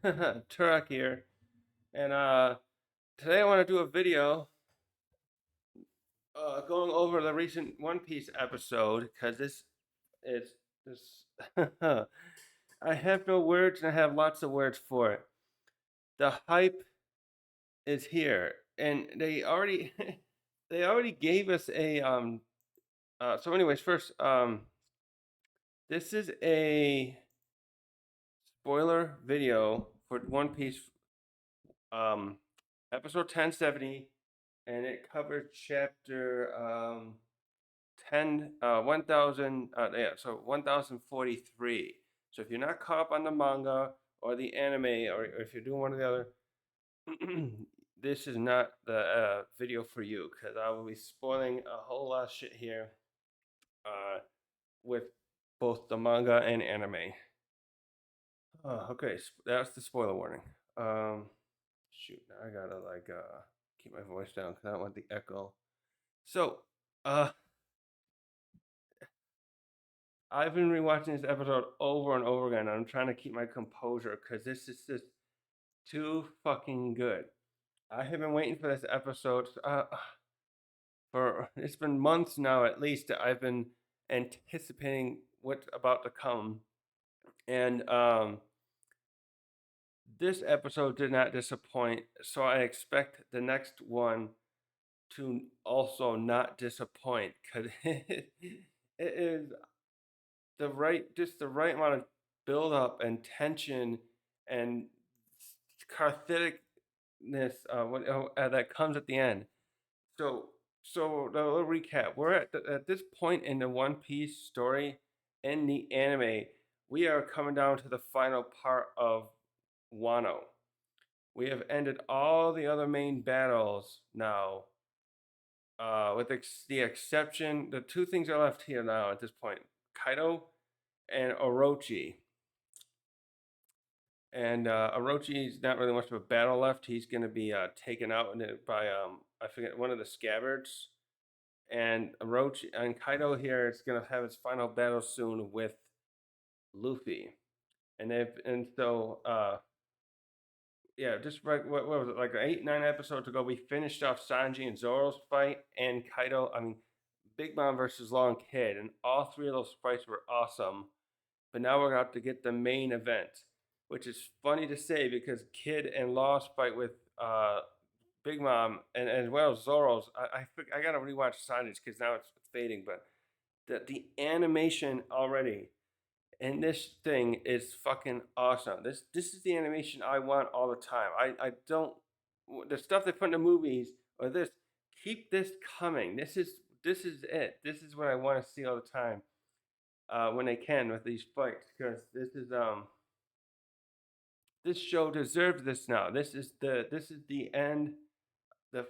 Turek here, and today I want to do a video going over the recent One Piece episode because this is this. I have no words, and I have lots of words for it. The hype is here, and they already they already gave us a So, anyways, first this is a spoiler video for One Piece um episode 1070, and it covers chapter 10 1000 yeah, so 1043. So if you're not caught up on the manga or the anime, or if you're doing one or the other, this is not the video for you, because I will be spoiling a whole lot of shit here uh with both the manga and anime. Okay, that's the spoiler warning. Shoot, now I gotta keep my voice down because I don't want the echo. So, uh, I've been rewatching this episode over and over again. I'm trying to keep my composure because this is just too fucking good. I have been waiting for this episode for it's been months now at least. I've been anticipating what's about to come, and this episode did not disappoint. So I expect the next one to also not disappoint because it is just the right amount of build up and tension and catharticness that comes at the end. So, so a little recap: we're at this point in the One Piece story in the anime. We are coming down to the final part of Wano. We have ended all the other main battles now, with the exception, the two things are left here now at this point: Kaido and Orochi. And Orochi's not really much of a battle left. He's going to be taken out by I forget, one of the scabbards. And Orochi and Kaido here is going to have his final battle soon with Luffy. And so yeah, just like what was it, like 8 9 episodes ago, we finished off Sanji and Zoro's fight, and Kaido. I mean, Big Mom versus Long Kid, and all three of those fights were awesome. But now we're about to get the main event, which is funny to say because Kid and Lost fight with Big Mom, and as well as Zoro's. I gotta rewatch Sanji's because now it's fading, but the animation already and this thing is fucking awesome. This is the animation I want all the time. I don't, the stuff they put in the movies or this, keep this coming. This is it. This is what I want to see all the time. When they can with these fights, because this show deserves this now. This is the end.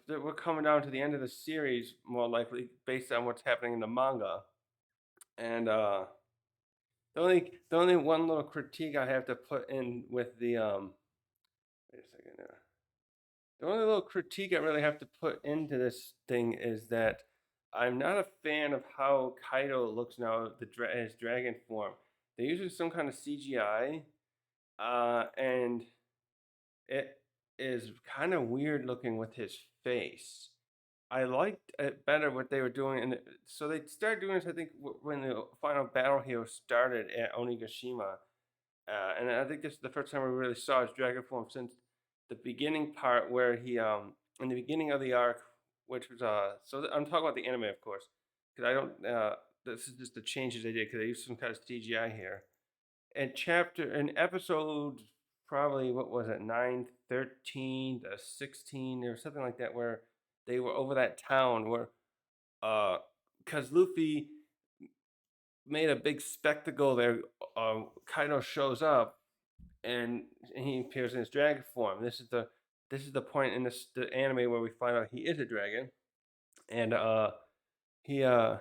We're coming down to the end of the series, more likely based on what's happening in the manga, and the only one little critique I have to put in with the wait a second now. The only little critique I really have to put into this thing is that I'm not a fan of how Kaido looks now, his dragon form. They're using some kind of CGI, and it is kind of weird looking with his face. I liked it better what they were doing, and so they started doing this. I think when the final battle here started at Onigashima, and I think this is the first time we really saw his dragon form since the beginning part where he in the beginning of the arc, which was I'm talking about the anime, of course, because I don't this is just the changes they did because they used some kind of CGI here. And chapter and episode, probably what was it, 913 to 16 or something like that, where they were over that town where because Luffy made a big spectacle there. Kaido shows up, and he appears in his dragon form. This is the point in the anime where we find out he is a dragon, and he uh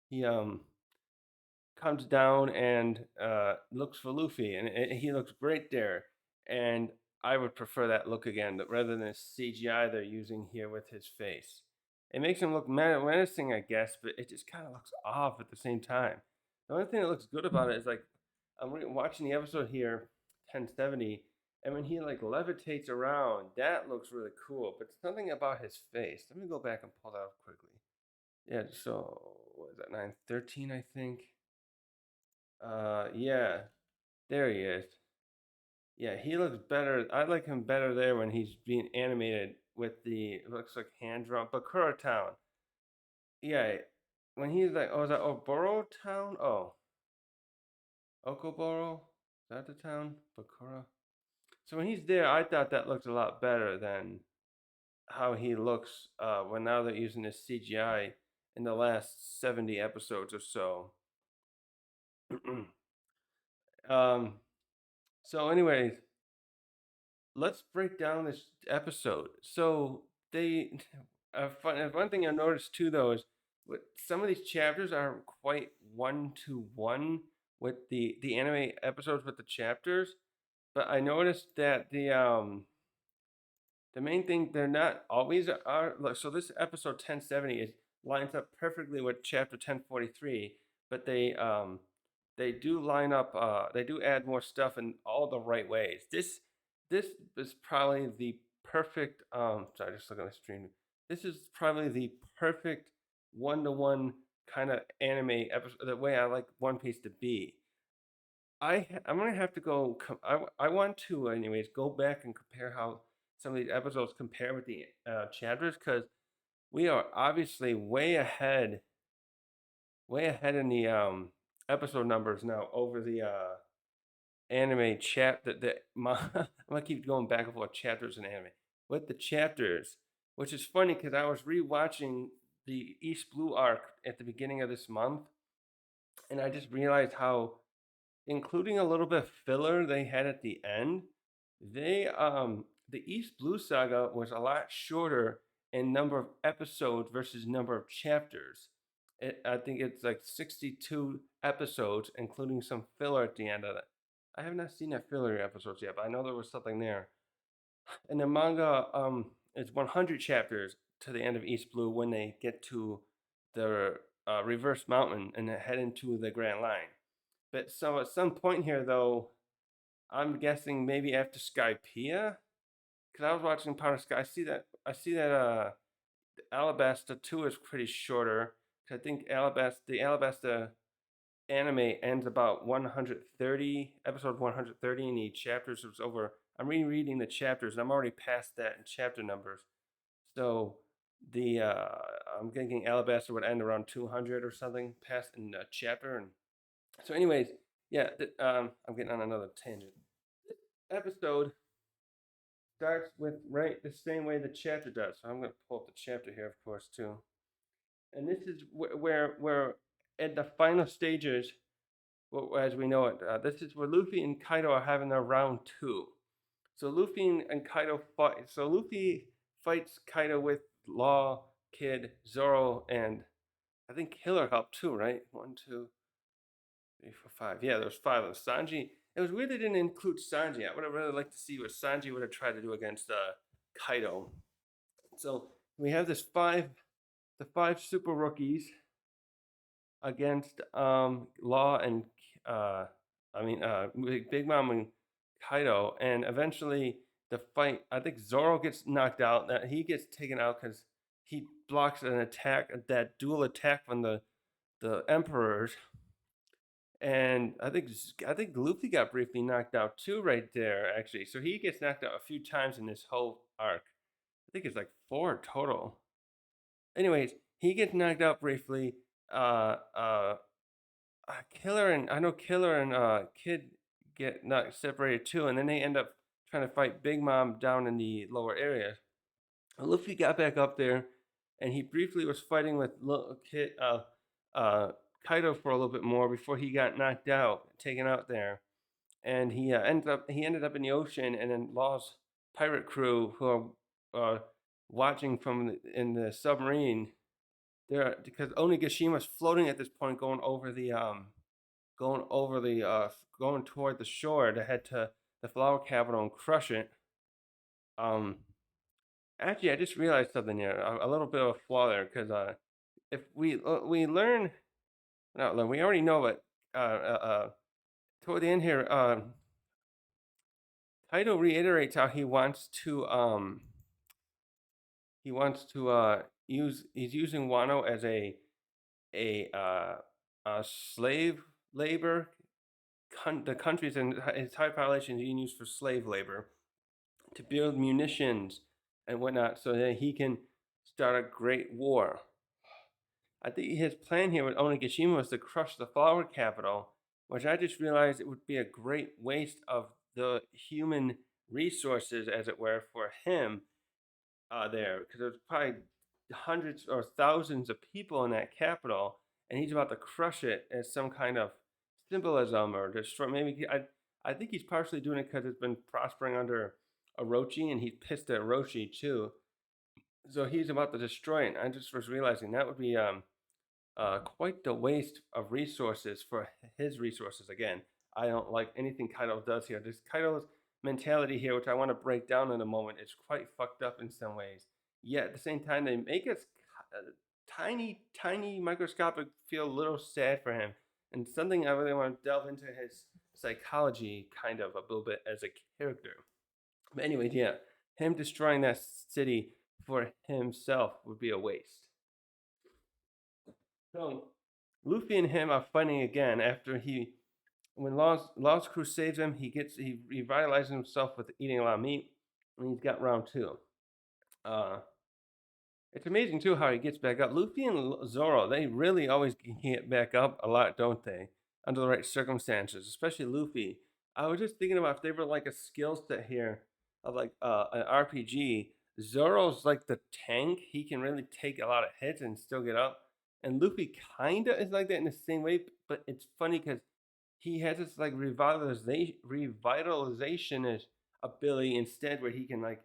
he comes down and looks for Luffy, and he looks great there. And I would prefer that look again, rather than the CGI they're using here with his face. It makes him look menacing, I guess, but it just kind of looks off at the same time. The only thing that looks good about it is like I'm watching the episode here, 1070. And when he like levitates around, that looks really cool. But something about his face. Let me go back and pull that up quickly. Yeah, so what is that, 913, I think? Yeah, there he is. Yeah, he looks better. I like him better there when he's being animated with the, it looks like hand drawn. Bakura Town. Yeah, when he's like, oh, is that Oboro Town? Oh, Okoboro? Is that the town? Bakura? So when he's there, I thought that looked a lot better than how he looks when now they're using this CGI in the last 70 episodes or so. um, so, anyways, let's break down this episode. So they, one thing I noticed too, though, is some of these chapters are quite one to one with the anime episodes with the chapters. But I noticed that the main thing they're not always are. So this episode 1070 is lines up perfectly with chapter 1043, but they do line up. They do add more stuff in all the right ways. This is probably the perfect. Sorry, just look at the stream. This is probably the perfect one-to-one kind of anime episode. The way I like One Piece to be. I'm gonna have to go. I want to, anyways, go back and compare how some of these episodes compare with the chapters because we are obviously way ahead in the episode numbers now over the anime chat. I'm gonna keep going back and forth chapters and anime with the chapters, which is funny because I was rewatching the East Blue arc at the beginning of this month, and I just realized how, including a little bit of filler they had at the end, the East Blue Saga was a lot shorter in number of episodes versus number of chapters. I think it's like 62 episodes, including some filler at the end of it. I have not seen that filler episodes yet, but I know there was something there. And the manga is 100 chapters to the end of East Blue when they get to the reverse mountain and head into the Grand Line. But so at some point here, though, I'm guessing maybe after Skypiea, because I was watching Powder Sky. I see that Alabasta 2 is pretty shorter. Cause I think the Alabasta anime ends about 130 episode 130 in each chapters. It's over. I'm rereading the chapters, and I'm already past that in chapter numbers. So the I'm thinking Alabasta would end around 200 or something past in a chapter. And so, anyways, yeah, I'm getting on another tangent. This episode starts with right the same way the chapter does. So I'm going to pull up the chapter here, of course, too. And this is where at the final stages, as we know it, this is where Luffy and Kaido are having their round two. So Luffy and Kaido fight. So Luffy fights Kaido with Law, Kid, Zoro, and I think Killer helped too, right? 1, 2, 3, 4, 5. Yeah, there's 5 of them. Sanji. It was weird they didn't include Sanji. I would have really liked to see what Sanji would have tried to do against Kaido. So we have the 5 super rookies against Law and Big Mom and Kaido, and eventually the fight. I think Zoro gets knocked out. That he gets taken out because he blocks an attack, that dual attack from the Emperors. And I think Luffy got briefly knocked out too, right there, actually. So he gets knocked out a few times in this whole arc. I think it's like 4 total. Anyways, he gets knocked out briefly. Uh, uh, Killer and I know Killer and Kid get knocked separated too, and then they end up trying to fight Big Mom down in the lower area. Luffy got back up there, and he briefly was fighting with uh, Kaido for a little bit more before he got knocked out, taken out there, and he ended up in the ocean, and then Law's pirate crew who are watching in the submarine. There, because Onigashimi's floating at this point, going toward the shore to head to the flower capital and crush it. Um, Actually, I just realized something here, a little bit of a flaw there, because if we learn, not learn, we already know, but toward the end here, Kaido reiterates how he wants to he's using Wano as a uh a slave labor. The countries and its high population being used for slave labor to build munitions and whatnot so that he can start a great war. I think his plan here with Onigashima was to crush the flower capital, which I just realized it would be a great waste of the human resources, as it were, for him there, because there's probably hundreds or thousands of people in that capital, and he's about to crush it as some kind of symbolism or destroy. I think he's partially doing it because it's been prospering under Orochi, and he's pissed at Orochi too. So he's about to destroy it. I just was realizing that would be quite the waste of resources for his resources. Again, I don't like anything Kaido does here. This Kaido's mentality here, which I want to break down in a moment, is quite fucked up in some ways. Yet at the same time, they make us tiny, microscopic feel a little sad for him. And something I really want to delve into his psychology kind of a little bit as a character. But anyways, yeah, him destroying that city for himself would be a waste. So Luffy and him are fighting again after when Law's crew saves him, he revitalizes himself with eating a lot of meat, and he's got round two. It's amazing too how he gets back up. Luffy and Zoro, they really always get back up a lot, don't they? Under the right circumstances, especially Luffy. I was just thinking about if they were like a skill set here of like an RPG. Zoro's like the tank; he can really take a lot of hits and still get up. And Luffy kinda is like that in the same way, but it's funny because he has this like revitalization ability instead, where he can like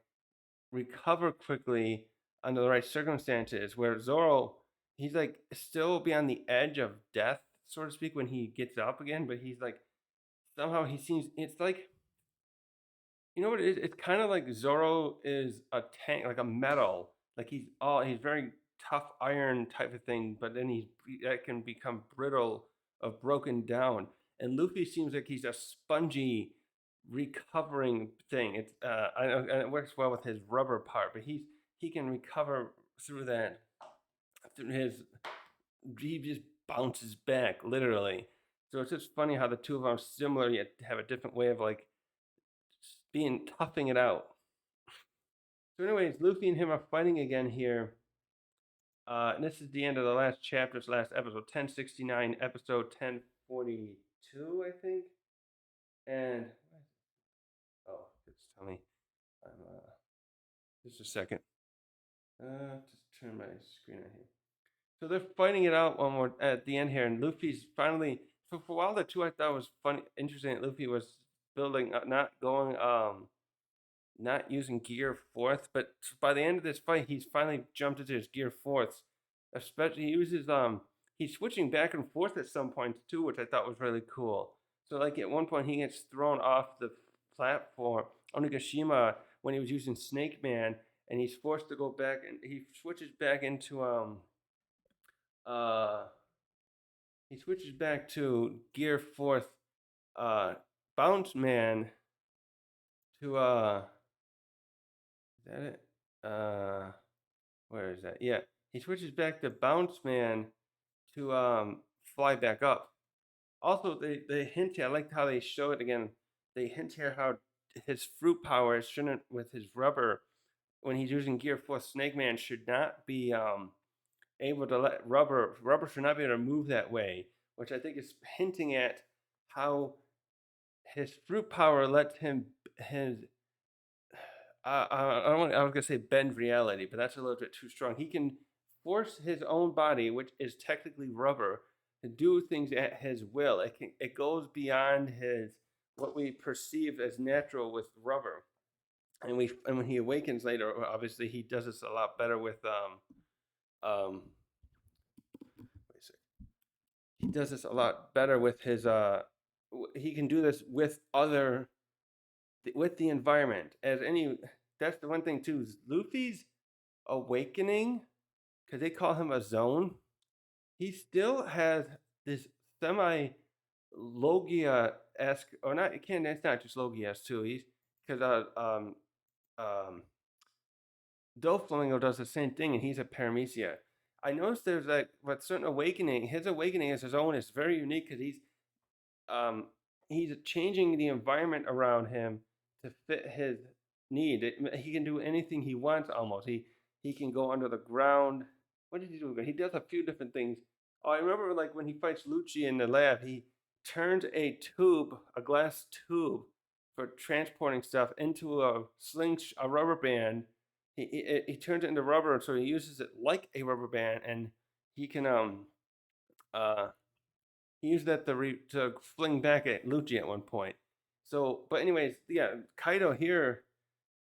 recover quickly under the right circumstances. Where Zoro, he's like still be on the edge of death, so to speak, when he gets up again. But he's like somehow he seems it's like you know what it is? It's kind of like Zoro is a tank, like a metal. Like he's very tough iron type of thing, but then that can become brittle of broken down. And Luffy seems like he's a spongy recovering thing. And it works well with his rubber part, but he can recover through that through his he just bounces back literally. So it's just funny how the two of them are similar yet have a different way of like being toughing it out. So, anyways, Luffy and him are fighting again here. And this is the end of the last chapter's last episode, 1069, episode 1042, I think. And just tell me. Just a second. Just turn my screen on here. So they're fighting it out one more at the end here, and Luffy's finally. For a while, the two I thought was funny, interesting. Luffy was building, not using gear fourth, but by the end of this fight, he's finally jumped into his gear fourths. Especially, he uses he's switching back and forth at some points too, which I thought was really cool. So, like at one point, he gets thrown off the platform Onigashima when he was using Snake Man, and he's forced to go back, and he switches back into uh he switches back to gear fourth Bounce Man to is that it? Where is that? Yeah, he switches back to Bounce Man to fly back up. Also, they hint here. I liked how they show it again. They hint here how his fruit power shouldn't with his rubber when he's using Gear 4. Snake Man should not be able to let rubber should not be able to move that way, which I think is hinting at how his fruit power lets him his I was gonna say bend reality, but that's a little bit too strong. He can force his own body, which is technically rubber, to do things at his will. It goes beyond his what we perceive as natural with rubber. And when he awakens later, obviously he does this a lot better with wait a second. He does this a lot better with his he can do this with the environment as any that's the one thing too is Luffy's awakening because they call him a zone. He still has this semi Logia esque or not. It can't. It's not just Logia too. He's because um, Doflamingo does the same thing, and he's a paramecia. I noticed there's like what certain awakening. His awakening is his own. It's very unique because um, he's changing the environment around him to fit his need. He can do anything he wants almost. He can go under the ground. What did he do? He does a few different things. Oh, I remember like when he fights Lucci in the lab, he turns a glass tube for transporting stuff into a rubber band. He turns it into rubber, so he uses it like a rubber band, and he can uh he used that to fling back at Lucci at one point. So, but anyways, yeah, Kaido here,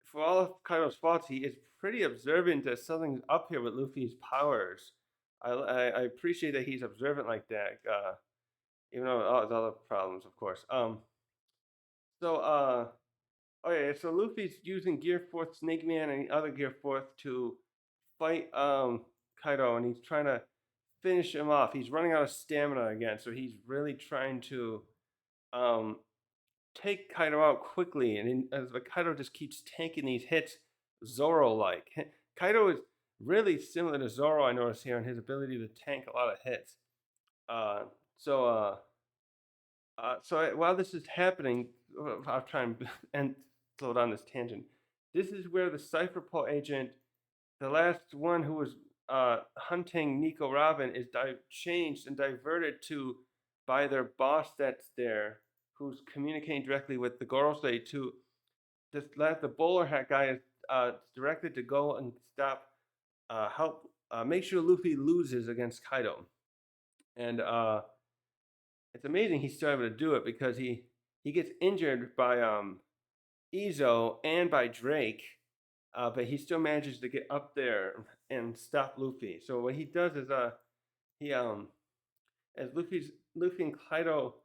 for all of Kaido's faults, he is pretty observant that something's up here with Luffy's powers. I appreciate that he's observant like that, even though all his other problems, of course. So, oh yeah, so Luffy's using Gear Fourth, Snake Man, and the other Gear Fourth to fight Kaido, and he's trying to finish him off. He's running out of stamina again, so he's really trying to um, take Kaido out quickly. And as Kaido just keeps tanking these hits, Zoro like. Kaido is really similar to Zoro, I noticed here, in his ability to tank a lot of hits. Uh, so, uh, while this is happening, I'll try and slow down this tangent. This is where the Cypher Pole agent, the last one who was hunting Nico Robin, is changed and diverted to by their boss that's there, who's communicating directly with the Gorosei to this the bowler hat guy is directed to go and stop, help make sure Luffy loses against Kaido, and it's amazing he's still able to do it because he gets injured by Izo and by Drake, but he still manages to get up there and stop Luffy. So what he does is he as Luffy and Kaido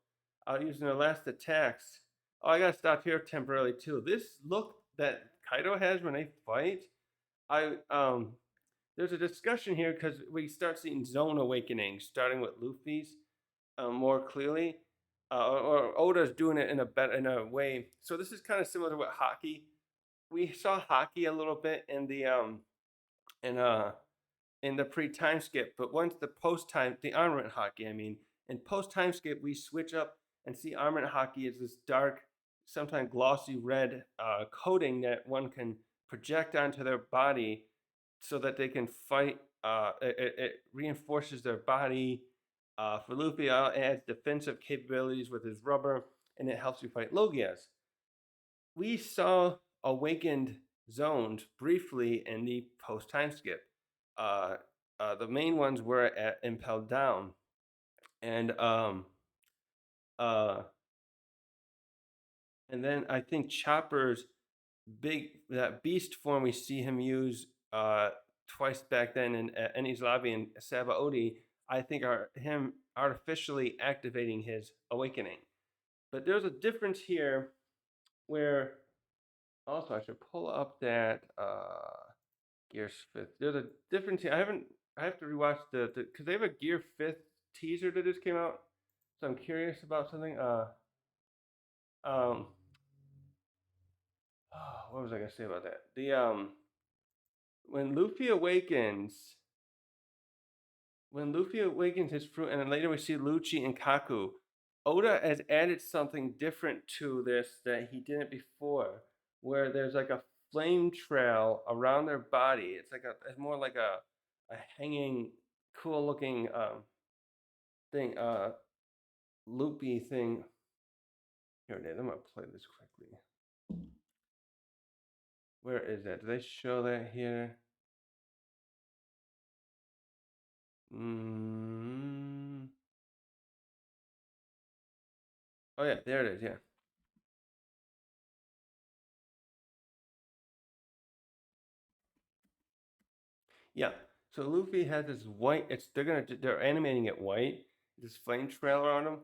are using their last attacks. Oh, I gotta stop here temporarily too. This look that Kaido has when they fight, I there's a discussion here because we start seeing zone awakening starting with Luffy's more clearly, or Oda's doing it in a way. So this is kind of similar to what Haki. We saw Haki a little bit in uh in the pre time skip, but once the armament Haki, I mean, in post time skip we switch up and see armament Haki is this dark, sometimes glossy red coating that one can project onto their body so that they can fight. It reinforces their body. For Luffy, it adds defensive capabilities with his rubber, and it helps you fight Logias. We saw awakened zones briefly in the post time skip. Uh, the main ones were at Impel Down, and uh, and then I think Chopper's that beast form we see him use twice back then in Enies Lobby and Sabaody, I think are him artificially activating his awakening. But there's a difference here where also I should pull up that Gear Fifth. There's a difference here. I have to rewatch the because they have a Gear Fifth teaser that just came out. So I'm curious about something. Um, what was I gonna say about that? The when Luffy awakens, when Luffy awakens his fruit, and then later we see Lucci and Kaku, Oda has added something different to this that he didn't before, where there's like a flame trail around their body. It's more like a hanging, cool looking thing, loopy thing. Here it is. I'm gonna play this quickly. Where is that? Do they show that here? Mm. Oh yeah, there it is. Yeah. Yeah. So Luffy has this white. They're animating it white. This flame trail around him.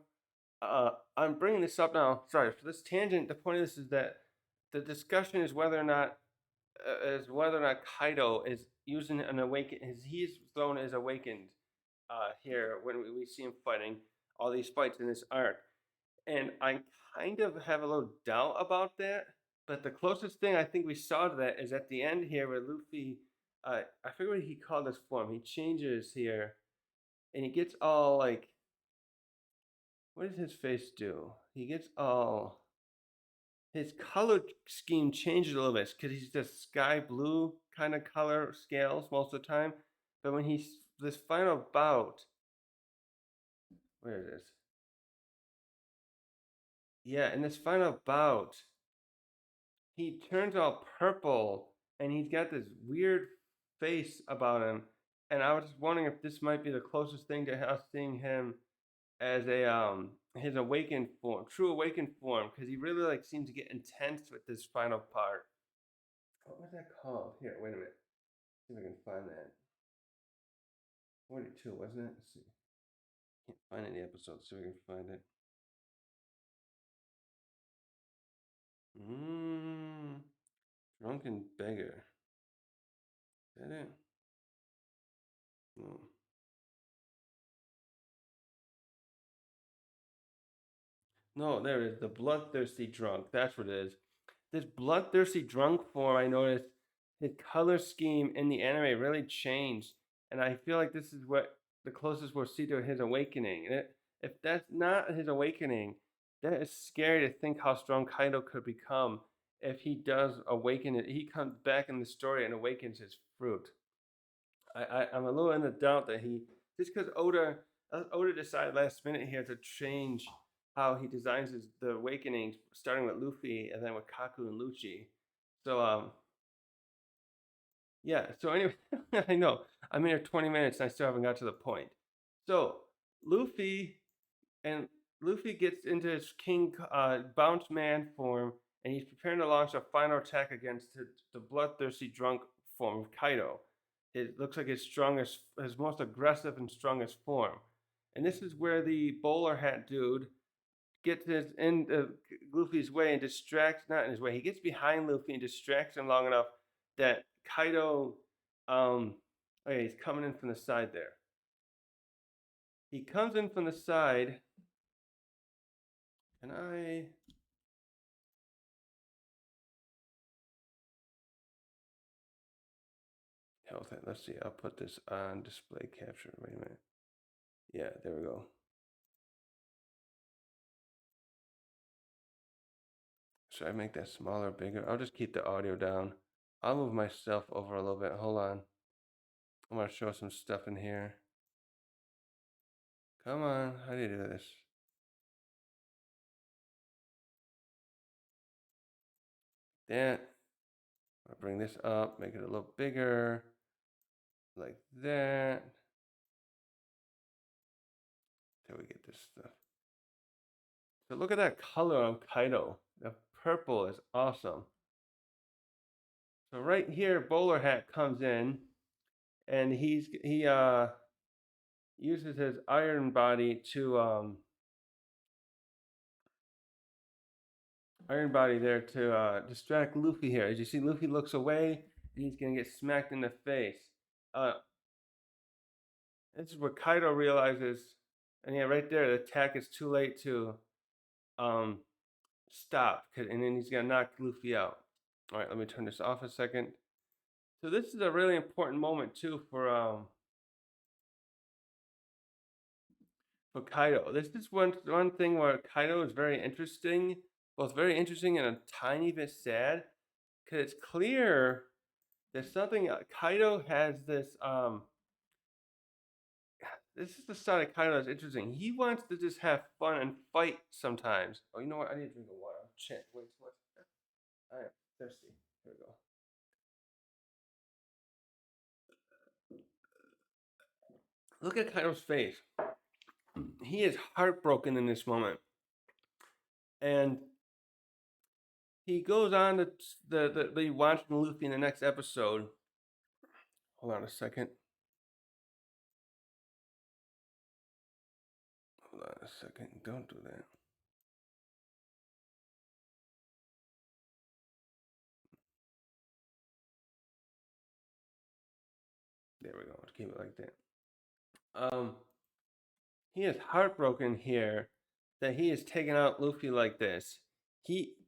I'm bringing this up now. Sorry for this tangent. The point of this is that the discussion is whether or not Kaido is using an awaken. His zone is awakened here when we see him fighting all these fights in this arc, and I kind of have a little doubt about that. But the closest thing I think we saw to that is at the end here where Luffy, I forget what he called this form. He changes here, and he gets all like, what does his face do? He gets all, his color scheme changes a little bit because he's just sky blue kind of color scales most of the time. But when he's this final bout, where it is? Yeah, in this final bout, he turns all purple and he's got this weird face about him. And I was just wondering if this might be the closest thing to us seeing him as a his awakened form, true awakened form, because he really like seems to get intense with this final part. What was that called? Here, wait a minute. See if I can find that. 42, wasn't it? Let's see. Can't find any episodes, so we can find it. Drunken beggar. Is that it? No. No, there it is. The bloodthirsty drunk. That's what it is. This bloodthirsty drunk form, I noticed his color scheme in the anime really changed, and I feel like this is what the closest we'll see to his awakening. And if that's not his awakening, that is scary to think how strong Kaido could become if he does awaken it. He comes back in the story and awakens his fruit. I'm a little in the doubt that he just because Oda decided last minute here to change how he designs the awakenings, starting with Luffy and then with Kaku and Lucci. So yeah. So anyway, I know I'm here 20 minutes and I still haven't got to the point. So Luffy and Luffy gets into his King Bounce Man form, and he's preparing to launch a final attack against the bloodthirsty drunk form of Kaido. It looks like his most aggressive and strongest form. And this is where the bowler hat dude gets in Luffy's way and distracts, not in his way, he gets behind Luffy and distracts him long enough that Kaido, okay, he's coming in from the side there. He comes in from the side. Can I? Health. Let's see. I'll put this on display capture. Wait a minute. Yeah, there we go. Should I make that smaller, bigger? I'll just keep the audio down. I'll move myself over a little bit. Hold on. I'm gonna show some stuff in here. Come on. How do you do this? That. I'll bring this up, make it a little bigger. Like that. Till we get this stuff. So look at that color on Kaido. The purple is awesome. So right here, Bowler Hat comes in, and he uses his iron body to distract Luffy here. As you see, Luffy looks away, and he's gonna get smacked in the face. Uh, this is where Kaido realizes, and yeah, right there, the attack is too late to stop, and then he's gonna knock Luffy out. All right, let me turn this off a second. So this is a really important moment too for Kaido. This is one thing where Kaido is very interesting, both very interesting and a tiny bit sad, because it's clear there's something. Kaido has this. This is the side of Kaido that's interesting. He wants to just have fun and fight sometimes. Oh, you know what? I need to drink a water. Shit. Wait, what? I am thirsty. Here we go. Look at Kaido's face. He is heartbroken in this moment. And he goes on to the watching Luffy in the next episode. Hold on a second. Hold on a second. Don't do that. There we go. Let's keep it like that. He is heartbroken here that he is taking out Luffy like this.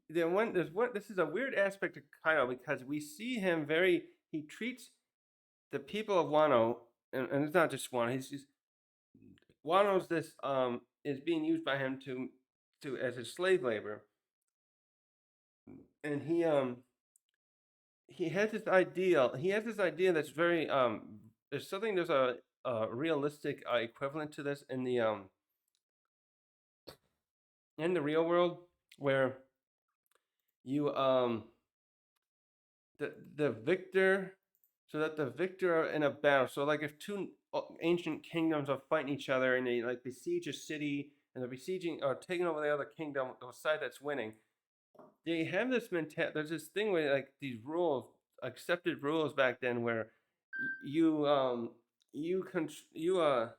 This is a weird aspect of Kaido because we see him he treats the people of Wano, and it's not just Wano. Wano's this is being used by him to as a slave labor, and he has this ideal. He has this idea that's very there's a realistic equivalent to this in the real world where you the victor so that the victor in a battle, so like if two ancient kingdoms are fighting each other and they like besiege a city and they're besieging or taking over the other kingdom, the side that's winning, they have this mentality. There's this thing where like these rules, accepted rules back then, where you you con you hold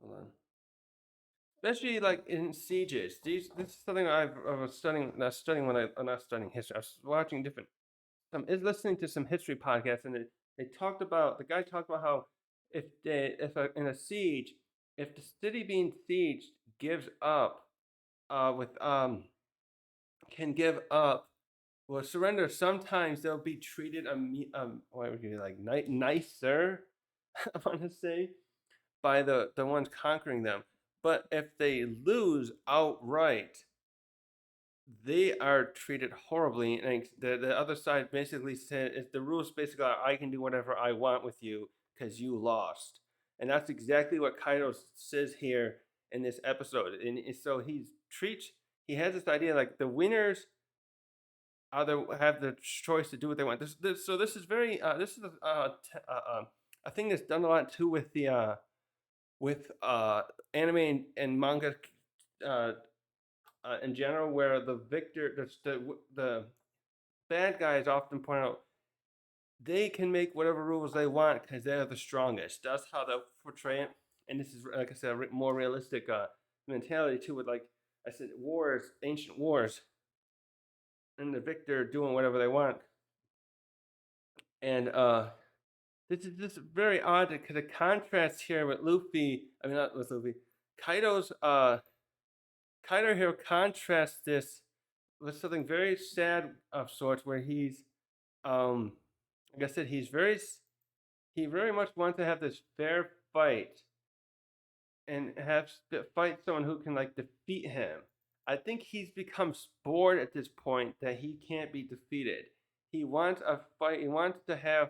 on, especially like in sieges. This is something I was studying. Not studying when I not studying history. I was watching different. Is listening to some history podcasts, and they talked about the guy talked about how in a siege, if the city being sieged gives up, with can give up will surrender. Sometimes they'll be treated what would you like nicer, I want to say, by the ones conquering them. But if they lose outright, they are treated horribly. And the other side basically said, the rules basically are, I can do whatever I want with you because you lost. And that's exactly what Kaido says here in this episode. And so he has this idea like the winners have the choice to do what they want. So this is very this is a thing that's done a lot too with anime and manga uh, in general, where the victor, the bad guys often point out they can make whatever rules they want because they're the strongest. That's how they portray it, and this is like I said, a more realistic mentality too. With like I said, ancient wars, and the victor doing whatever they want. And this is just very odd because the contrast here with Luffy. I mean, not with Luffy. Kaido's Kaido here contrasts this with something very sad of sorts, where he's like I said, he very much wants to have this fair fight and fight someone who can like defeat him. I think he's become bored at this point that he can't be defeated. He wants a fight. He wants to have.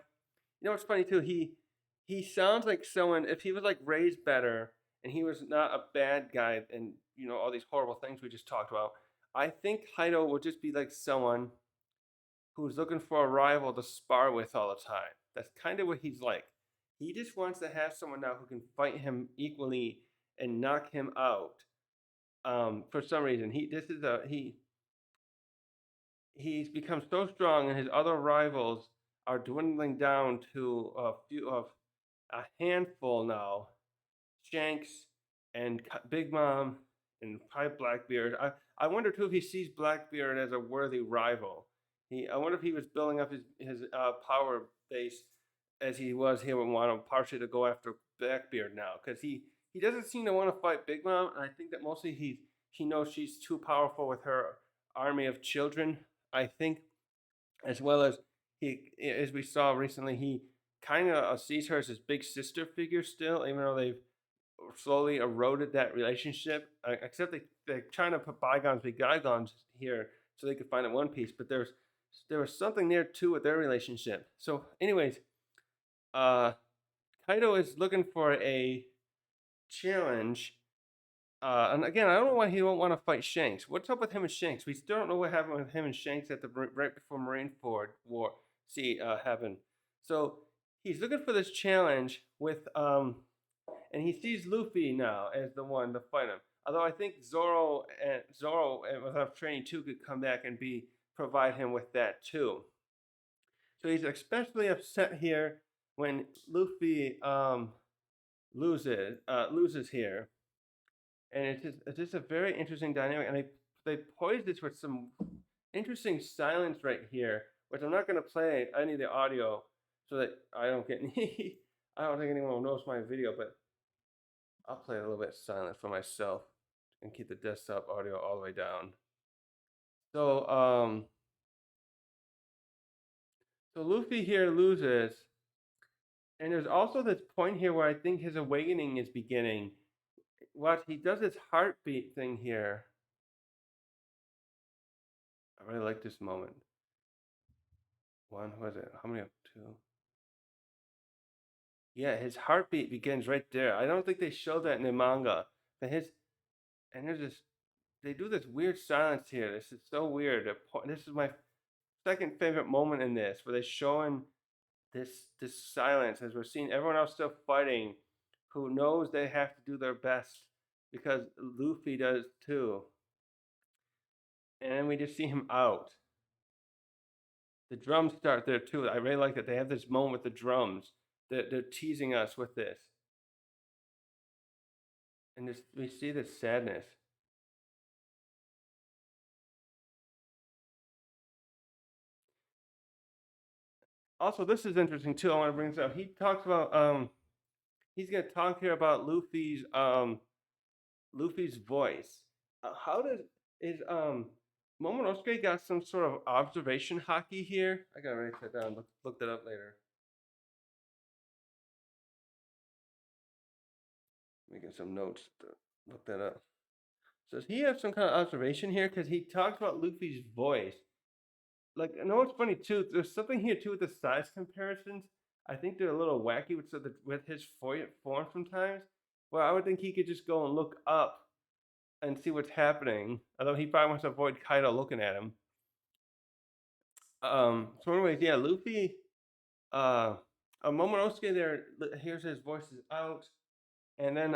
You know what's funny too? He sounds like someone, if he was like raised better and he was not a bad guy and all these horrible things we just talked about. I think Kaido would just be like someone who's looking for a rival to spar with all the time. That's kind of what he's like. He just wants to have someone now who can fight him equally and knock him out. For some reason, he's become so strong, and his other rivals are dwindling down to a handful now. Shanks and Big Mom and probably Blackbeard. I wonder too if he sees Blackbeard as a worthy rival. I wonder if he was building up his power base as he was here with Wano, partially to go after Blackbeard now, because he doesn't seem to want to fight Big Mom, and I think that mostly he knows she's too powerful with her army of children. I think, as well as as we saw recently, he kind of sees her as his big sister figure still, even though they've slowly eroded that relationship. Except they're trying to put bygones be bygones here, so they could find a One Piece. But there was something there too with their relationship. So, anyways, Kaido is looking for a challenge. And again, I don't know why he won't want to fight Shanks. What's up with him and Shanks? We still don't know what happened with him and Shanks at the right before Marineford War. Happened. So he's looking for this challenge with and he sees Luffy now as the one to fight him. Although I think Zoro with enough training too could come back and provide him with that too. So he's especially upset here when Luffy loses here, and it's just a very interesting dynamic. And they poised this with some interesting silence right here, which I'm not going to play any of the audio so that I don't get any. I don't think anyone will notice my video, but I'll play a little bit silent for myself and keep the desktop audio all the way down. So so Luffy here loses, and there's also this point here where I think his awakening is beginning. What he does this heartbeat thing here. I really like this moment. One, was it? How many? Two. Yeah, his heartbeat begins right there. I don't think they show that in the manga. But his and there's this. They do this weird silence here. This is so weird. This is my second favorite moment in this, where they're showing this silence as we're seeing everyone else still fighting, who knows they have to do their best because Luffy does too. And then we just see him out. The drums start there too. I really like that they have this moment with the drums. They're teasing us with this, and this, we see this sadness. Also, this is interesting too. I want to bring this up. He talks about he's gonna talk here about Luffy's voice. How does is Momonosuke got some sort of observation hockey here? I gotta write that down. Look that up later. Making some notes to look that up. So does he have some kind of observation here? Because he talks about Luffy's voice. Like, I know it's funny too. There's something here too with the size comparisons. I think they're a little wacky with his form sometimes. Well, I would think he could just go and look up and see what's happening. Although he probably wants to avoid Kaido looking at him. So anyways, yeah, Luffy, uh, Momonosuke there hears his voices out, and then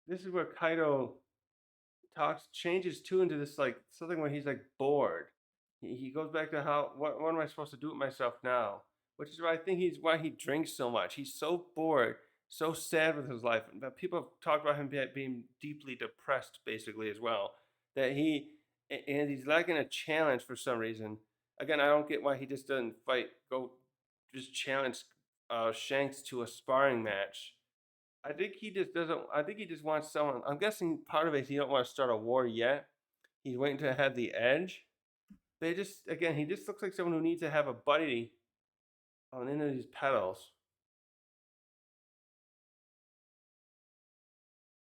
this is where Kaido changes too into this like something where he's like bored. He goes back to how what am I supposed to do with myself now? Which is why I think he's why he drinks so much. He's so bored, so sad with his life. But people have talked about him being deeply depressed, basically as well. That and he's lacking a challenge for some reason. Again, I don't get why he just doesn't go just challenge Shanks to a sparring match. I think he just doesn't. I think he just wants someone. I'm guessing part of it is he don't want to start a war yet. He's waiting to have the edge. They just again, he just looks like someone who needs to have a buddy on the end of these pedals.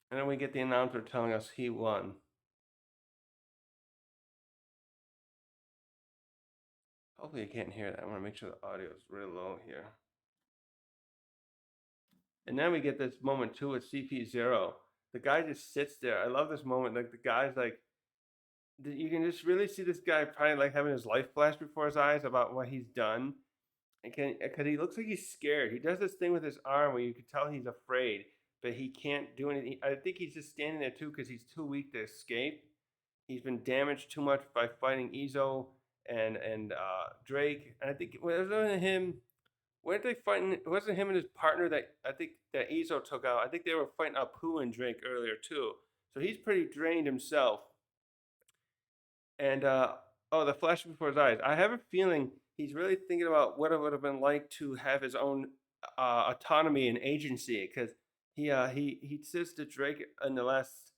And then we get the announcer telling us he won. Hopefully you can't hear that. I want to make sure the audio is really low here. And then we get this moment too with CP0. The guy just sits there. I love this moment. Like the guy's like, you can just really see this guy probably like having his life flash before his eyes about what he's done. And because he looks like he's scared. He does this thing with his arm where you can tell he's afraid, but he can't do anything. I think he's just standing there too because he's too weak to escape. He's been damaged too much by fighting Izo and Drake. And I think wasn't him. Weren't they fighting? It wasn't him and his partner that I think that Izo took out. I think they were fighting Apu and Drake earlier too. So he's pretty drained himself. And oh, the flash before his eyes. I have a feeling he's really thinking about what it would have been like to have his own autonomy and agency. Because he says to Drake in the last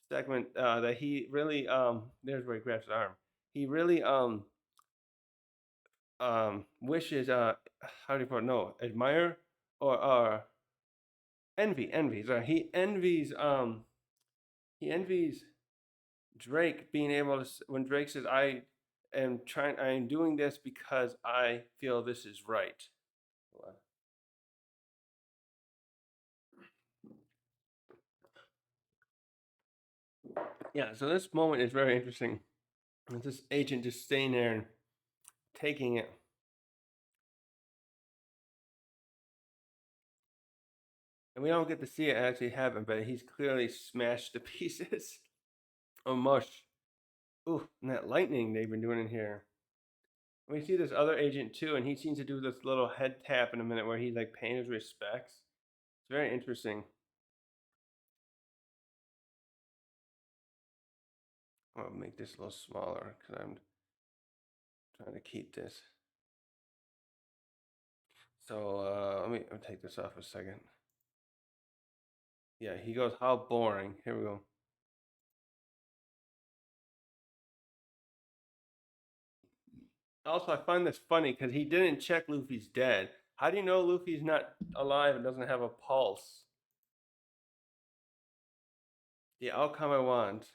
segment that he really there's where he grabs his arm. He really wishes how do you put it? No, admire or envy. Sorry, he envies Drake being able to when Drake says I am doing this because I feel this is right. Yeah, so this moment is very interesting. It's this agent just staying there and taking it. And we don't get to see it actually happen, but he's clearly smashed to pieces. Oh mush. Ooh, and that lightning they've been doing in here. We see this other agent too, and he seems to do this little head tap in a minute where he's like paying his respects. It's very interesting. I'll make this a little smaller because I'm trying to keep this. So let me take this off a second. Yeah, he goes, how boring. Here we go. Also, I find this funny because he didn't check Luffy's dead. How do you know Luffy's not alive and doesn't have a pulse? The outcome I want.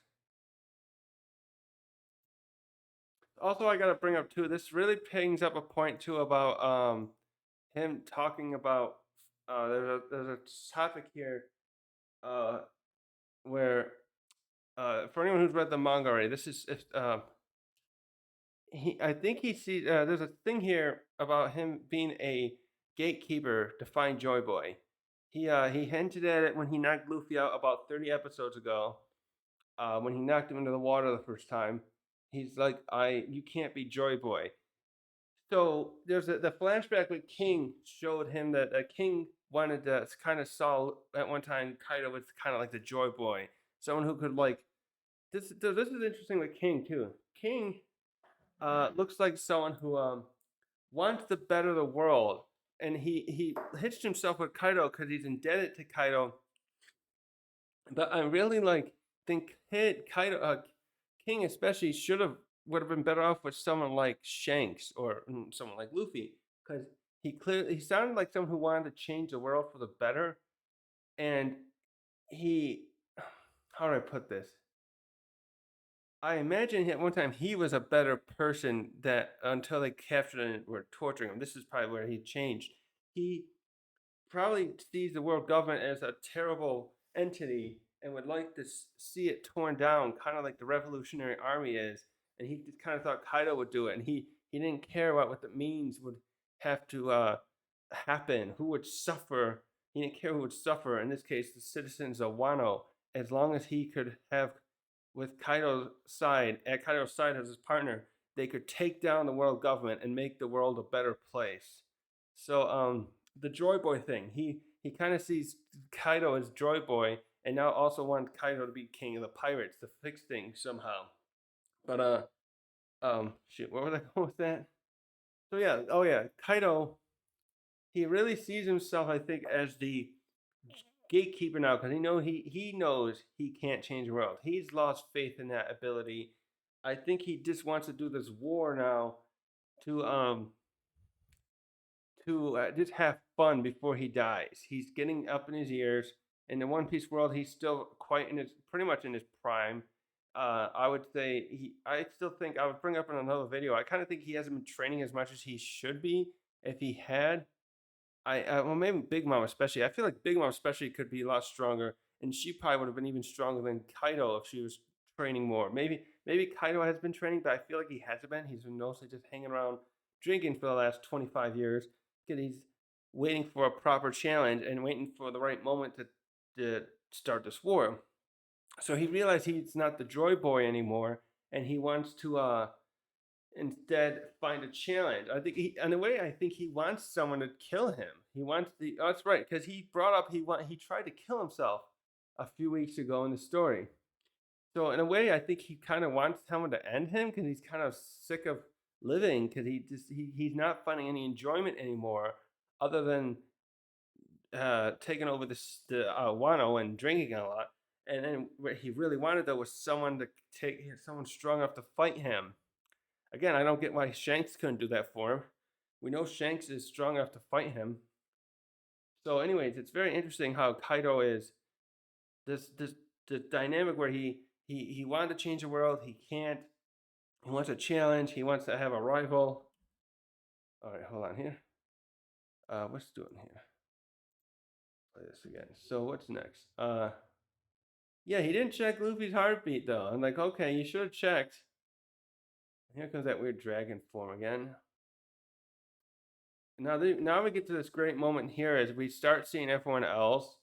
Also, I gotta bring up too. This really brings up a point too about him talking about there's a topic here uh where for anyone who's read the manga already, this is if he I think he sees there's a thing here about him being a gatekeeper to find Joy Boy. He hinted at it when he knocked Luffy out about 30 episodes ago. When he knocked him into the water the first time, he's like, "I you can't be Joy Boy." So the flashback with King showed him that King wanted to kind of saw at one time Kaido was kind of like the Joy Boy, someone who could like this. This is interesting with King too. King looks like someone who wants the better of the world, and he hitched himself with Kaido because he's indebted to Kaido. But I really like think Kaido King especially would have been better off with someone like Shanks or someone like Luffy because he sounded like someone who wanted to change the world for the better, and he how do I put this? I imagine at one time he was a better person that until they captured him and were torturing him. This is probably where he changed. He probably sees the world government as a terrible entity and would like to see it torn down, kind of like the Revolutionary Army is. And he just kind of thought Kaido would do it, and he didn't care about what the means would have to happen, who would suffer. He didn't care who would suffer. In this case, the citizens of Wano, as long as he could have with Kaido's side, at Kaido's side as his partner, they could take down the world government and make the world a better place. So the Joy Boy thing, he kind of sees Kaido as Joy Boy and now also wants Kaido to be king of the pirates to fix things somehow. But shoot, where was I going with that? So yeah, oh yeah, Kaido, he really sees himself, I think, as the gatekeeper now because he knows he can't change the world. He's lost faith in that ability. I think he just wants to do this war now to just have fun before he dies. He's getting up in his years. In the One Piece world, he's still quite in his pretty much in his prime. I would say I still think I would bring up in another video. I kind of think he hasn't been training as much as he should be. If he had, well maybe Big Mom especially. I feel like Big Mom especially could be a lot stronger, and she probably would have been even stronger than Kaido if she was training more. Maybe Kaido has been training, but I feel like he hasn't been. He's been mostly just hanging around drinking for the last 25 years because he's waiting for a proper challenge and waiting for the right moment to start this war. So he realized he's not the Joy Boy anymore, and he wants to instead find a challenge. I think in a way, I think he wants someone to kill him. He wants the. Oh, that's right, because he brought up he tried to kill himself a few weeks ago in the story. So in a way, I think he kind of wants someone to end him because he's kind of sick of living because he's not finding any enjoyment anymore, other than taking over the Wano and drinking a lot. And then what he really wanted though was someone to take someone strong enough to fight him. Again, I don't get why Shanks couldn't do that for him. We know Shanks is strong enough to fight him. So, anyways, it's very interesting how Kaido is this the dynamic where he wanted to change the world, he can't. He wants a challenge. He wants to have a rival. All right, hold on here. What's doing here? Play this again. So what's next? Yeah, he didn't check Luffy's heartbeat though. I'm like, okay, you should have checked. Here comes that weird dragon form again. Now we get to this great moment here as we start seeing everyone else.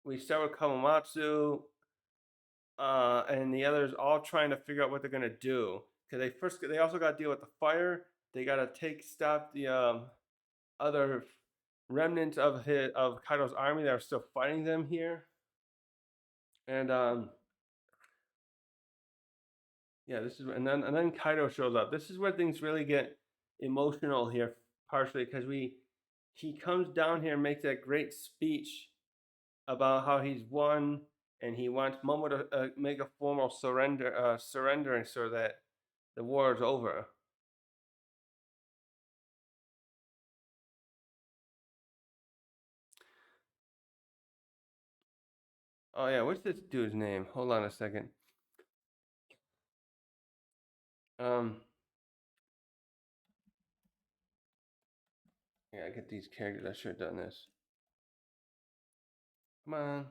We start with Kawamatsu, and the others all trying to figure out what they're gonna do because they also got to deal with the fire. They got to stop the other remnants of Kaido's army that are still fighting them here, and yeah, this is and then Kaido shows up. This is where things really get emotional here, partially because he comes down here and makes that great speech about how he's won and he wants Momo to make a formal surrendering so that the war is over. Oh yeah, what's this dude's name? Hold on a second. Um, yeah, I get these characters. I should have done this. Come on.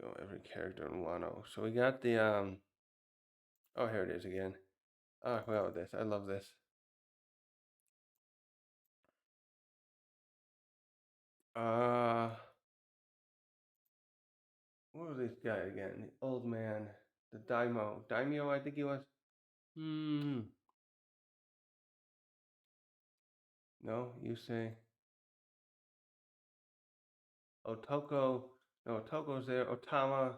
Go every character in Wano. So we got the Oh, here it is again. Oh, well, this. I love this. Uh, what was this guy again? The old man, the Daimyo, I think he was. Hmm. No, you say Otoko. No, Otoko's there. Otama.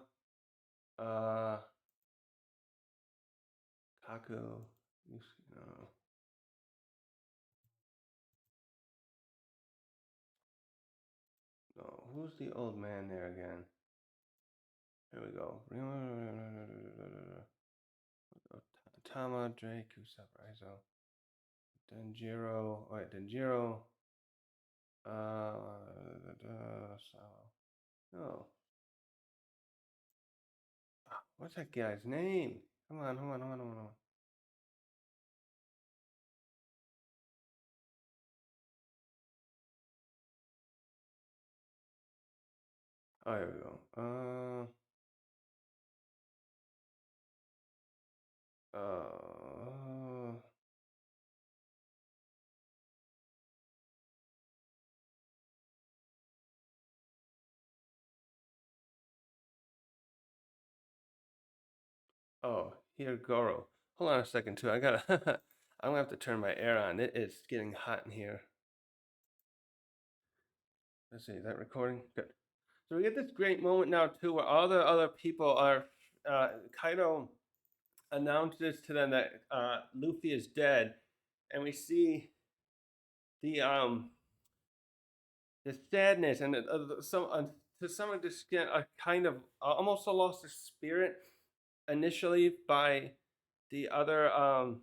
Uh, Kaku. No. No. Who's the old man there again? Here we go. Otama, Drake, Usopp, Raizo, Denjiro. Wait, Denjiro. Sawa. No. What's that guy's name? Come on, hold on, hold on, hold on. Oh, here we go. Uh, oh, here, Goro. Hold on a second, too. I gotta, I'm gonna have to turn my air on. It is getting hot in here. Let's see, is that recording? Good. So we get this great moment now, too, where all the other people are, Kaido announces to them that Luffy is dead, and we see the sadness and to some extent a kind of almost a loss of spirit initially by the other um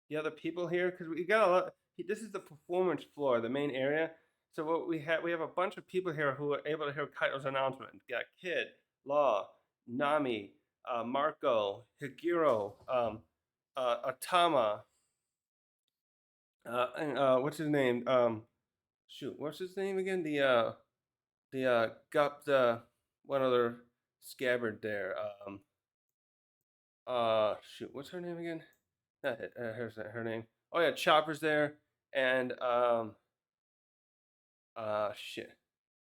the other people here because we got a lot. This is the performance floor, the main area. So what we have a bunch of people here who are able to hear Kaido's announcement. We got Kid, Law, Nami, Marco, Higuro, Atama, and what's his name? Shoot, what's his name again? Got the one other scabbard there. Shoot, what's her name again? Here's her name. Oh yeah, Chopper's there, and shit.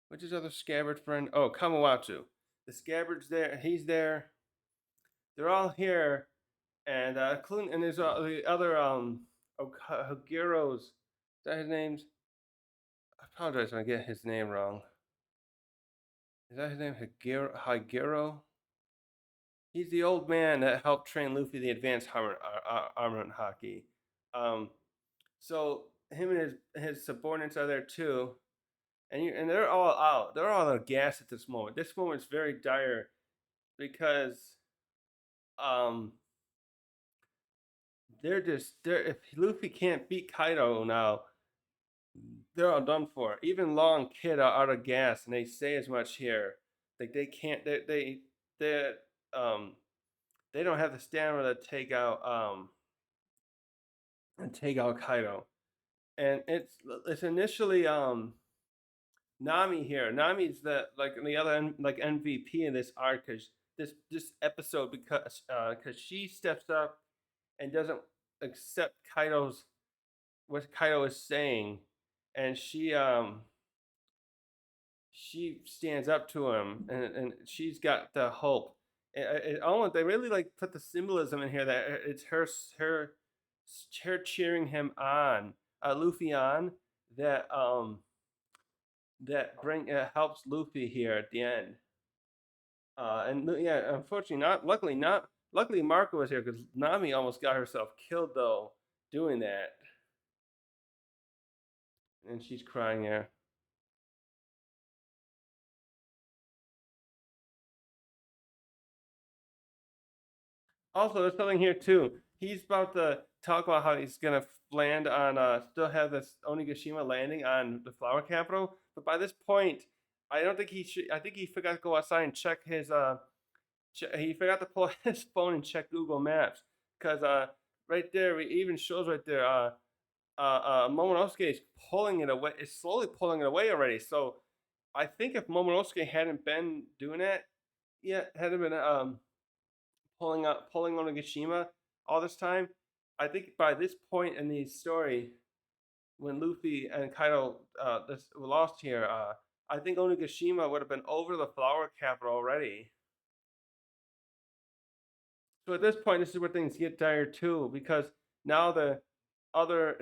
What's his other scabbard friend? Oh, Kamawatsu. The scabbard's there. He's there. They're all here, and including and there's the other Hagiro's. Is that his name's? I apologize if I get his name wrong. Is that his name? Hagiro? He's the old man that helped train Luffy the advanced armament hockey. Um, so him and his subordinates are there too, and they're all out. They're all aghast at this moment. This moment's very dire because um, they're if Luffy can't beat Kaido now, they're all done for. Even Law and Kid are out of gas, and they say as much here. Like they can't. They um they don't have the stamina to take out Kaido. And it's initially Nami here. Nami's the other like MVP in this arc because this episode because she steps up and doesn't accept Kaido's what Kaido is saying, and she stands up to him and she's got the hope. Almost they really like put the symbolism in here that it's her cheering him on, Luffy on that bring helps Luffy here at the end. And yeah, unfortunately, not luckily Marco was here because Nami almost got herself killed though doing that, and she's crying there. Also, there's something here too. He's about to talk about how he's gonna land on still have this Onigashima landing on the flower capital, but by this point, I don't think he should. I think he forgot to go outside and check his he forgot to pull his phone and check Google Maps because right there it even shows right there Momonosuke is pulling it away. Is slowly pulling it away already. So I think if Momonosuke hadn't been doing that yet, hadn't been pulling Onigashima all this time, I think by this point in the story, when Luffy and Kaido were lost here, I think Onigashima would have been over the flower capital already. So at this point, this is where things get dire too, because now the other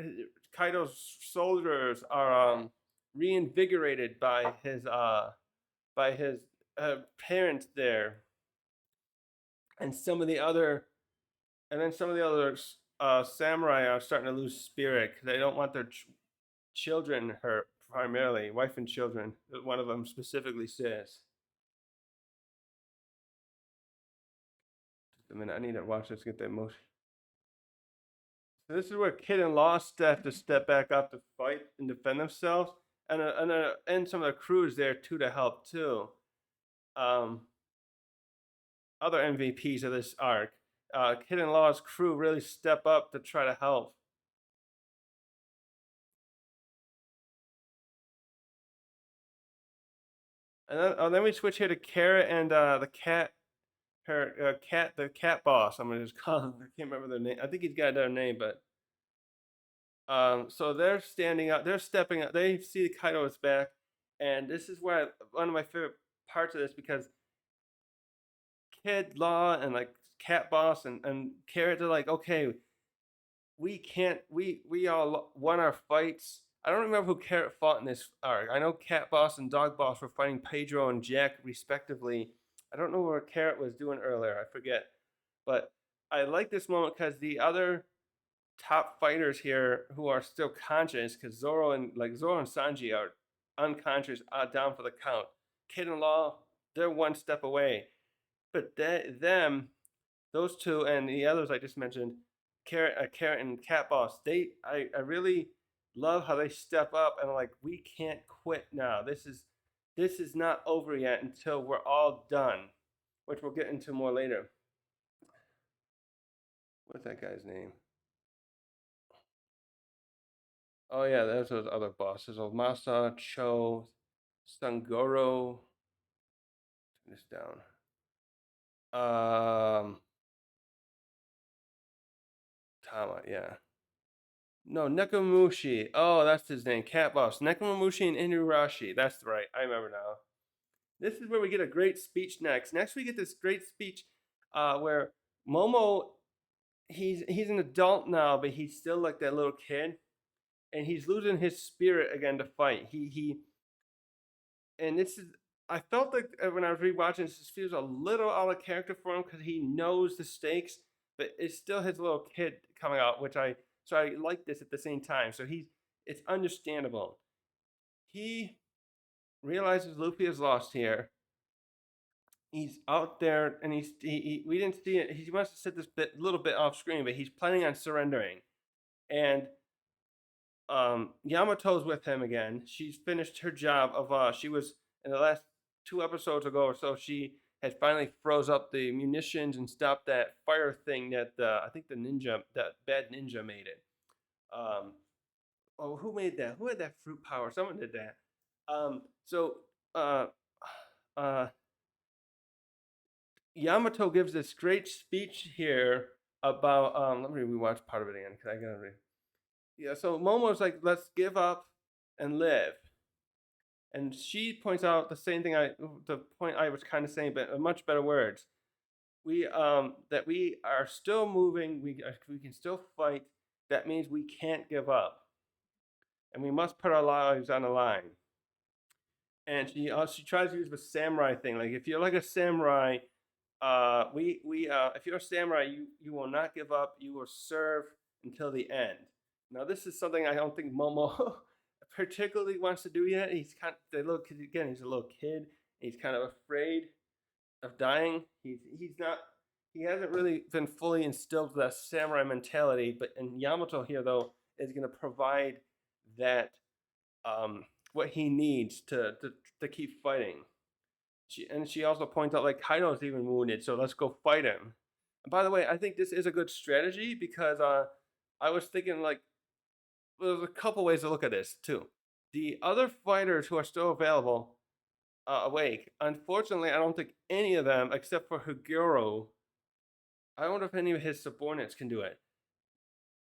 Kaido's soldiers are reinvigorated by his parents there, and some of the other samurai are starting to lose spirit because they don't want their children hurt, primarily wife and children. One of them specifically says. Just a minute, I need to watch this to get that emotion. So this is where Kid and Lost have to step back up to fight and defend themselves, and some of the crews there too to help too. Other MVPs of this arc, Kid and Law's crew really step up to try to help. And then we switch here to Kara and the cat, the cat boss. I'm gonna just call him. I can't remember their name. I think he's got their name, but so they're standing up. They're stepping up. They see Kaido is back, and this is where one of my favorite parts of this because Kid, Law, and like Cat Boss and Carrot, they're like, okay, we can't. We all won our fights. I don't remember who Carrot fought in this arc. I know Cat Boss and Dog Boss were fighting Pedro and Jack respectively. I don't know what Carrot was doing earlier. I forget. But I like this moment because the other top fighters here who are still conscious, because Zoro and Sanji are unconscious, down for the count. Kid and Law, they're one step away. But those two and the others I just mentioned, Carrot and Cat Boss, I really love how they step up and are like, we can't quit now. This is not over yet until we're all done, which we'll get into more later. What's that guy's name? Oh yeah, there's those other bosses. Masa, Cho, Sangoro. Turn this down. Tama, yeah. No, Nekomamushi. Oh, that's his name. Cat Boss. Nekomamushi and Inurashi. That's right. I remember now. This is where we get a great speech next. Next, we get this great speech where Momo, he's an adult now, but he's still like that little kid, and he's losing his spirit again to fight. And this is. I felt like when I was rewatching this feels a little out of character for him because he knows the stakes, but it's still his little kid coming out, so I like this at the same time. So it's understandable. He realizes Luffy is lost here. He's out there, and we didn't see it. He must have said this little bit off screen, but he's planning on surrendering. And Yamato's with him again. She's finished her job of she was in the last 2 episodes ago or so. She had finally froze up the munitions and stopped that fire thing that I think that bad ninja made it. Who made that? Who had that fruit power? Someone did that. Yamato gives this great speech here about. Let me rewatch part of it again because I gotta read. Yeah, so Momo's like, let's give up and live. And she points out the point I was kind of saying, but in much better words. That we are still moving. We can still fight. That means we can't give up, and we must put our lives on the line. And she tries to use the samurai thing. Like if you're like a samurai, if you're a samurai, you will not give up. You will serve until the end. Now this is something I don't think Momo particularly wants to do yet. He's he's a little kid. He's kind of afraid of dying. He's not he hasn't really been fully instilled that samurai mentality. But in Yamato here, though, is going to provide that what he needs to keep fighting. She also points out like Kaido's even wounded, so let's go fight him. And by the way, I think this is a good strategy because I was thinking like there's a couple ways to look at this too. The other fighters who are still available awake, unfortunately, I don't think any of them except for Higuro. I wonder if any of his subordinates can do it.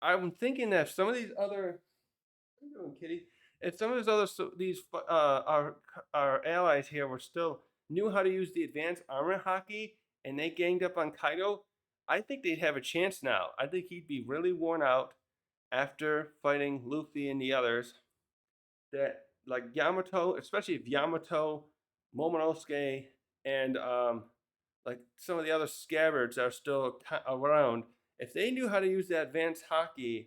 I'm thinking that if some of these other, what are you doing, Kitty? If some of these other our allies here were still knew how to use the advanced armor haki and they ganged up on Kaido, I think they'd have a chance now. I think he'd be really worn out after fighting Luffy and the others. That like Yamato, especially if Yamato, Momonosuke, and like some of the other scabbards that are still around, if they knew how to use that advanced haki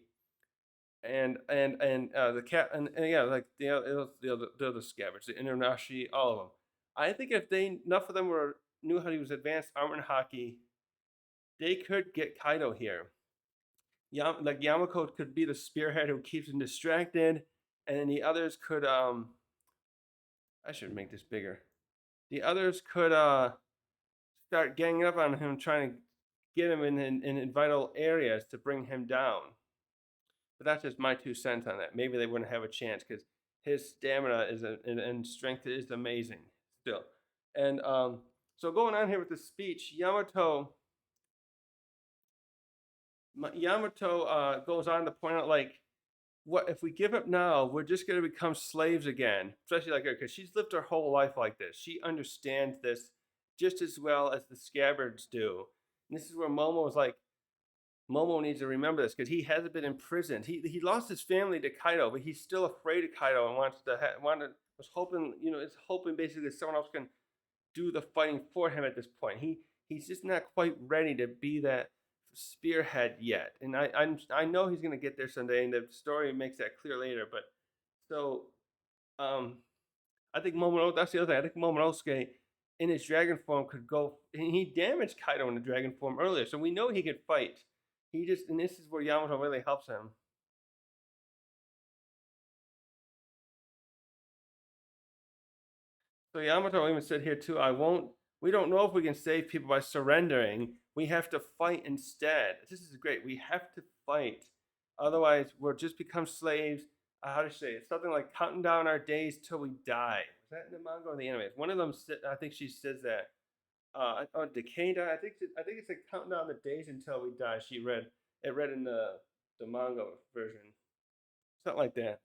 and the cat and yeah, like the other scabbards, the Internashi, all of them. I think if they enough of them were knew how to use advanced armor and haki, they could get Kaido here. Like Yamato could be the spearhead who keeps him distracted, and then the others could I should make this bigger. The others could start ganging up on him, trying to get him in vital areas to bring him down. But that's just my 2 cents on that. Maybe they wouldn't have a chance because his stamina and strength is amazing still. And so going on here with the speech, Yamato goes on to point out like, what if we give up now? We're just going to become slaves again, especially like her because she's lived her whole life like this. She understands this just as well as the scabbards do. And this is where Momo was like, Momo needs to remember this because he hasn't been imprisoned. He lost his family to Kaido, but he's still afraid of Kaido and was hoping is hoping basically that someone else can do the fighting for him at this point. He's just not quite ready to be that spearhead yet, and I know he's gonna get there someday, and the story makes that clear later. But so um, I think Momonosuke. That's the other thing. I think Momonosuke in his dragon form could go. He damaged Kaido in the dragon form earlier, so we know he could fight. He just and this is where Yamato really helps him. So Yamato even said here too, I won't we don't know if we can save people by surrendering. We have to fight instead. This is great. We have to fight. Otherwise, we'll just become slaves. How to say it? Something like counting down our days till we die. Was that in the manga or the anime? One of them, I think she says that. Decada. I think it's like counting down the days until we die. Read in the manga version, something like that.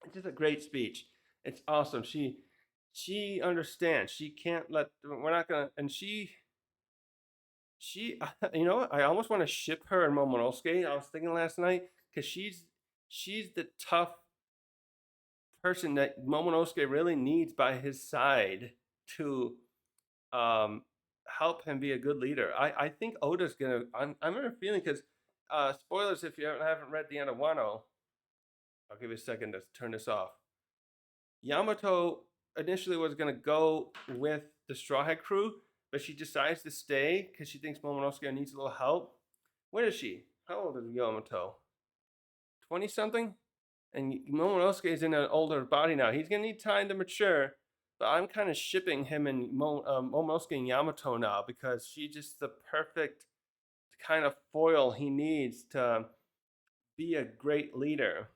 It's just a great speech. It's awesome. She understands. She can't let. We're not gonna. And she. You know what? I almost want to ship her and Momonosuke. I was thinking last night because she's the tough person that Momonosuke really needs by his side to um help him be a good leader. I think Oda's gonna. I'm really feeling because spoilers if you haven't read the end of Wano. I'll give you a second to turn this off. Yamato initially was going to go with the Straw Hat crew, but she decides to stay because she thinks Momonosuke needs a little help. Where is she? How old is Yamato? 20 something? And Momonosuke is in an older body now. He's going to need time to mature, but I'm kind of shipping him and Momonosuke and Yamato now because she's just the perfect kind of foil he needs to be a great leader.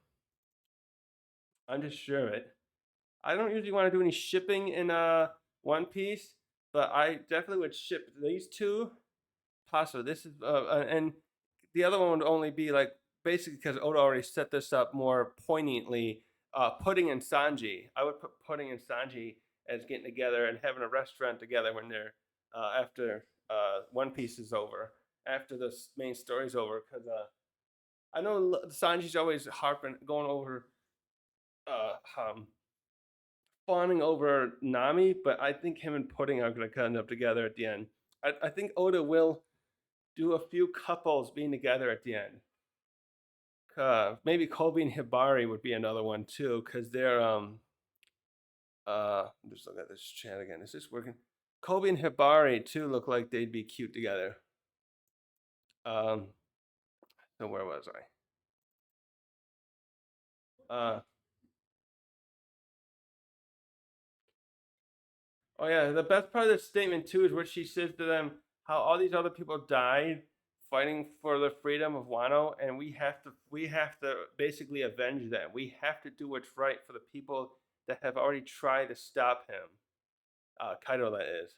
I'm just sure of it. I don't usually want to do any shipping in One Piece, but I definitely would ship these two. Possibly this is and the other one would only be like basically because Oda already set this up more poignantly. Pudding and Sanji, I would put Pudding and Sanji as getting together and having a restaurant together when they're after One Piece is over, after the main story's over. Because I know Sanji's always harping, going over uh, um, fawning over Nami, but I think him and Pudding are going to end up together at the end. I think Oda will do a few couples being together at the end. Maybe Kobe and Hibari would be another one too, because they're I'm just looking at this chat again. Is this working? Kobe and Hibari too look like they'd be cute together. Um, so where was I? Oh yeah, the best part of the statement too is what she says to them: how all these other people died fighting for the freedom of Wano, and we have to basically avenge them. We have to do what's right for the people that have already tried to stop him. Kaido, that is.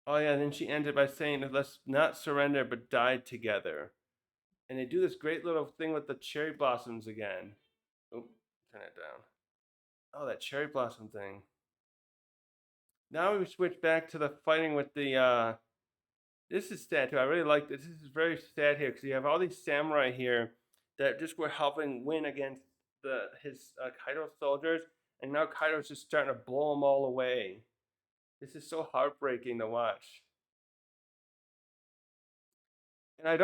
Oh yeah, and then she ended by saying, "Let's not surrender, but die together." And they do this great little thing with the cherry blossoms again. Oh, turn it down. Oh, that cherry blossom thing. Now we switch back to the fighting with the. This is sad too. I really like this. This is very sad here because you have all these samurai here that just were helping win against his Kaido soldiers, and now Kaido's just starting to blow them all away. This is so heartbreaking to watch. And I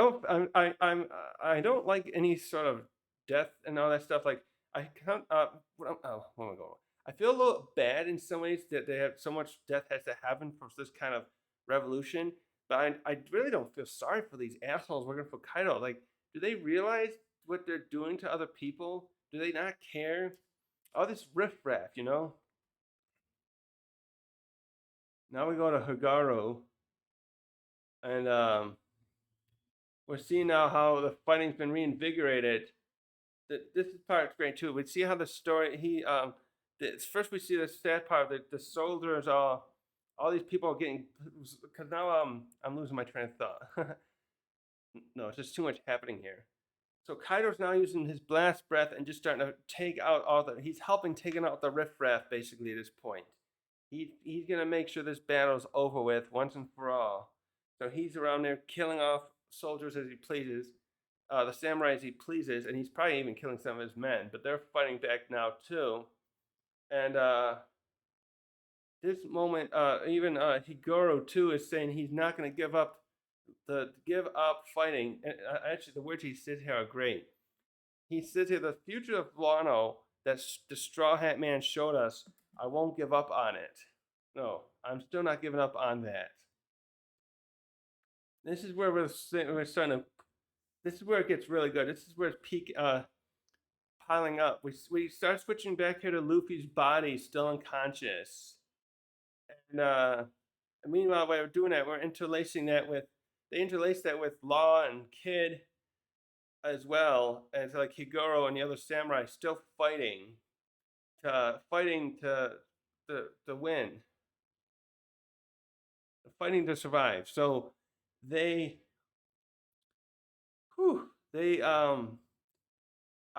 don't like any sort of death and all that stuff. Like I can't. What am I going? I feel a little bad in some ways that they have so much death has to happen for this kind of revolution. But I really don't feel sorry for these assholes working for Kaido. Like, do they realize what they're doing to other people? Do they not care? All this riffraff, you know. Now we go to Higaru, and we're seeing now how the fighting's been reinvigorated. This part's great too. We see how the story first we see the sad part that the soldiers are all these people are getting because now I'm losing my train of thought. No, it's just too much happening here. So Kaido's now using his blast breath and just starting to take out all the. He's helping taking out the riffraff basically at this point. He's gonna make sure this battle's over with once and for all. So he's around there killing off soldiers as he pleases, the samurai as he pleases, and he's probably even killing some of his men. But they're fighting back now too. And this moment, even Higoro too is saying he's not going to give up fighting. And actually, the words he says here are great. He says here, the future of Wano that the Straw Hat Man showed us, I won't give up on it. No, I'm still not giving up on that. This is where we're starting to. This is where it gets really good. This is where it's peak piling up. We start switching back here to Luffy's body still unconscious, and meanwhile while we're doing that, we're interlacing that with they interlace that with Law and Kid as well as like Higoro and the other samurai still fighting to win, fighting to survive. So they, they I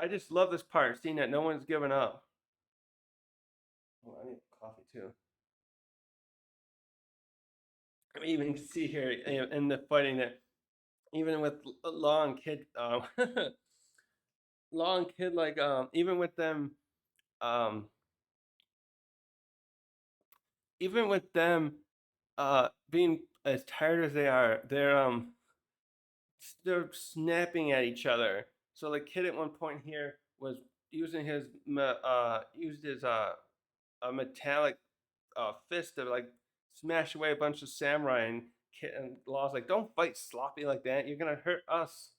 just love this part, seeing that no one's given up. Oh, I need coffee too. I mean, even see here in the fighting that even with Law and Kid, Law and Kid, like even with them, um, even with them, being as tired as they are, they're snapping at each other. So the Kid at one point here was using his used his a metallic fist to like smash away a bunch of samurai, and Law's like, "Don't fight sloppy like that. You're gonna hurt us."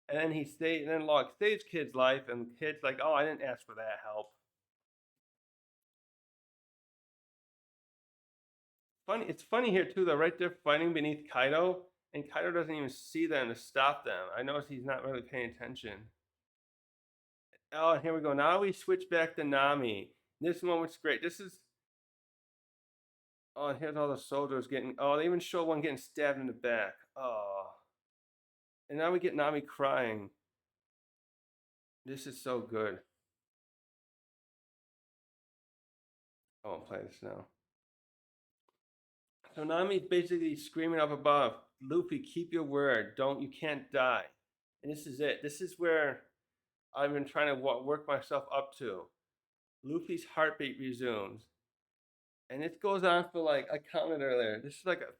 And then and then Law saves Kid's life, and Kid's like, "Oh, I didn't ask for that help." Funny, it's funny here too. Though, right there fighting beneath Kaido, and Kaido doesn't even see them to stop them. I notice he's not really paying attention. Oh, and here we go. Now we switch back to Nami. This moment's great. This is oh, and here's all the soldiers getting. Oh, they even show one getting stabbed in the back. Oh, and now we get Nami crying. This is so good. I won't play this now. So Nami's basically screaming up above, Luffy, keep your word. You can't die. And this is it. This is where I've been trying to work myself up to. Luffy's heartbeat resumes. And it goes on for like, I counted earlier, this is like a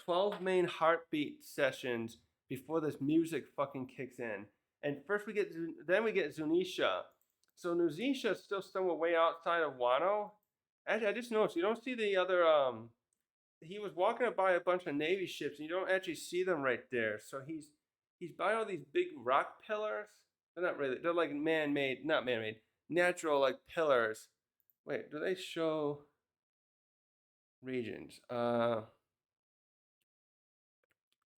12 main heartbeat sessions before this music fucking kicks in. And then we get Zunisha. So Nuzisha is still somewhere way outside of Wano. Actually, I just noticed you don't see the other. He was walking by a bunch of Navy ships, and you don't actually see them right there. So he's by all these big rock pillars. They're not really. They're like man-made, not man-made, natural like pillars. Wait, do they show regions?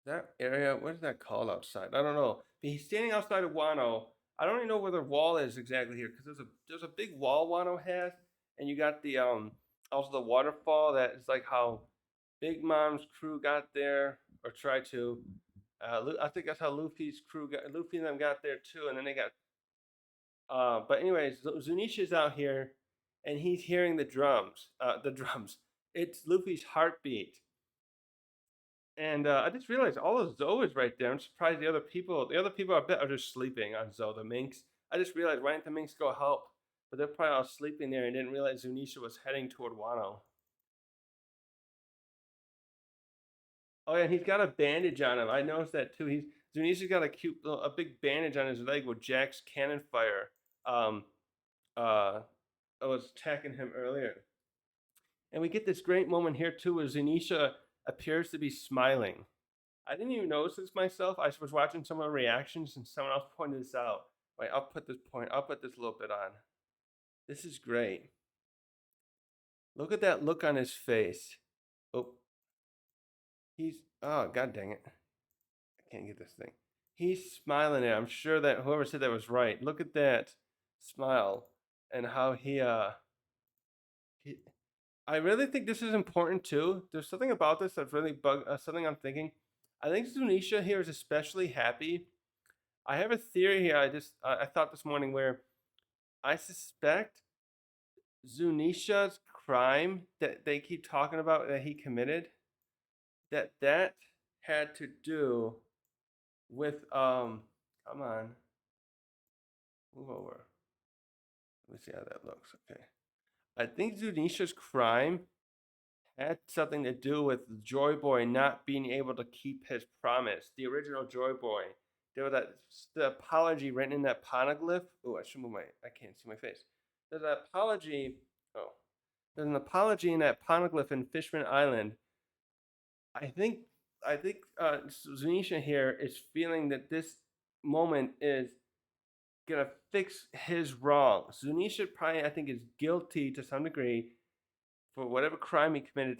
That area, what is that called outside? I don't know. But he's standing outside of Wano. I don't even know where the wall is exactly here because there's a big wall Wano has, and you got the also the waterfall that is like how Big Mom's crew got there or tried to. I think that's how Luffy's crew got. Luffy and them got there too, and then they got. But anyways, Zunisha's out here, and he's hearing the drums. The drums. It's Luffy's heartbeat. And I just realized all of Zoe is right there. I'm surprised the other people I bet are just sleeping on Zoe, the minks. I just realized why didn't the minks go help? But they're probably all sleeping there and didn't realize Zunisha was heading toward Wano. Oh yeah, and he's got a bandage on him. I noticed that too. Zunisha's got a big bandage on his leg where Jack's cannon fire um uh was attacking him earlier. And we get this great moment here too where Zunisha appears to be smiling. I didn't even notice this myself. I was watching some of the reactions and someone else pointed this out. Wait, I'll put this little bit on. This is great. Look at that look on his face. Oh, oh, god dang it. I can't get this thing. He's smiling at it. I'm sure that whoever said that was right. Look at that smile and how he I really think this is important too. There's something about this that's really something I'm thinking. I think Zunisha here is especially happy. I have a theory here. I thought this morning where I suspect Zunisha's crime that they keep talking about that he committed that had to do with come on, move over. Let me see how that looks. Okay. I think Zunisha's crime had something to do with Joy Boy not being able to keep his promise. The original Joy Boy. There was the apology written in that poneglyph. Oh, I should move I can't see my face. There's an apology. Oh, there's an apology in that poneglyph in Fishman Island. I think I think Zunisha here is feeling that this moment is gonna fix his wrong. Zunisha probably I think is guilty to some degree for whatever crime he committed.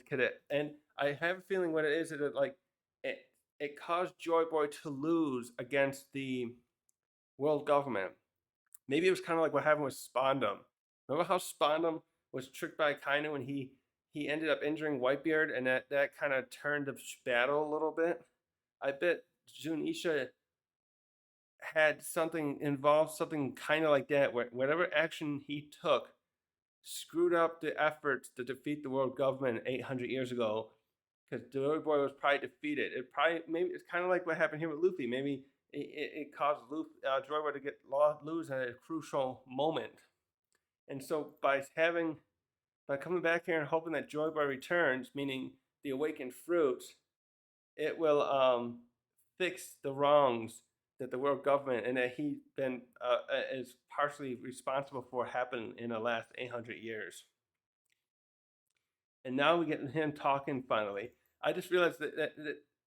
And I have a feeling what it is that it it caused Joy Boy to lose against the world government. Maybe it was kind of like what happened with Spondum. Remember how Spondum was tricked by Kainu and he ended up injuring Whitebeard, and that kind of turned the battle a little bit. I bet Zunisha had something involved, something kind of like that, where whatever action he took screwed up the efforts to defeat the world government 800 years ago, because Joy Boy was probably defeated. Maybe it's kind of like what happened here with Luffy. Maybe it caused Joy Boy to lose at a crucial moment, and so by coming back here and hoping that Joy Boy returns, meaning the awakened fruit, it will fix the wrongs that the world government and that he been is partially responsible for happened in the last 800 years. And now we get him talking finally. I just realized that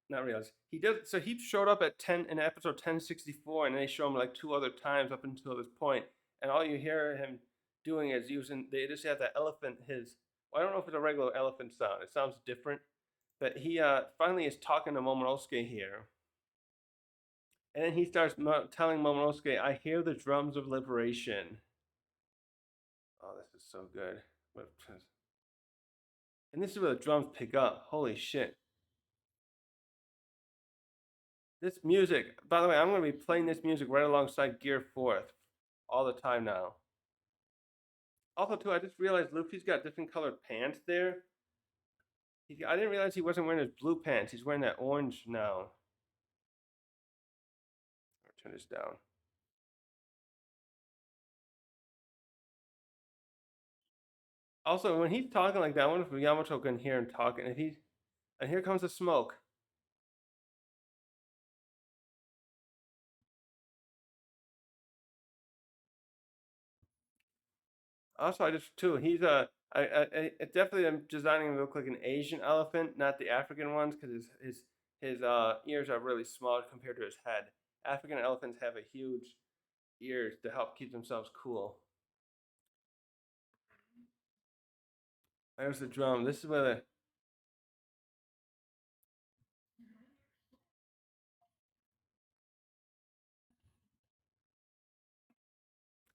not realized he did. So he showed up at 10 in episode 1064, and they show him like two other times up until this point, and all you hear him doing is using. They just have that elephant. Well, I don't know if it's a regular elephant sound. It sounds different, but he finally is talking to Momonosuke here, and then he starts telling Momonosuke, "I hear the drums of liberation." Oh, this is so good. And this is where the drums pick up. Holy shit. This music, by the way, I'm going to be playing this music right alongside Gear 4th all the time now. Also, too, I just realized Luffy's got different colored pants there. I didn't realize he wasn't wearing his blue pants. He's wearing that orange now. I'll turn this down. Also, when he's talking like that, I wonder if Yamato can hear him talking. And here comes the smoke. Also, I just too. He's I definitely am designing him to look like an Asian elephant, not the African ones, because his ears are really small compared to his head. African elephants have a huge ears to help keep themselves cool. There's the drum. This is where the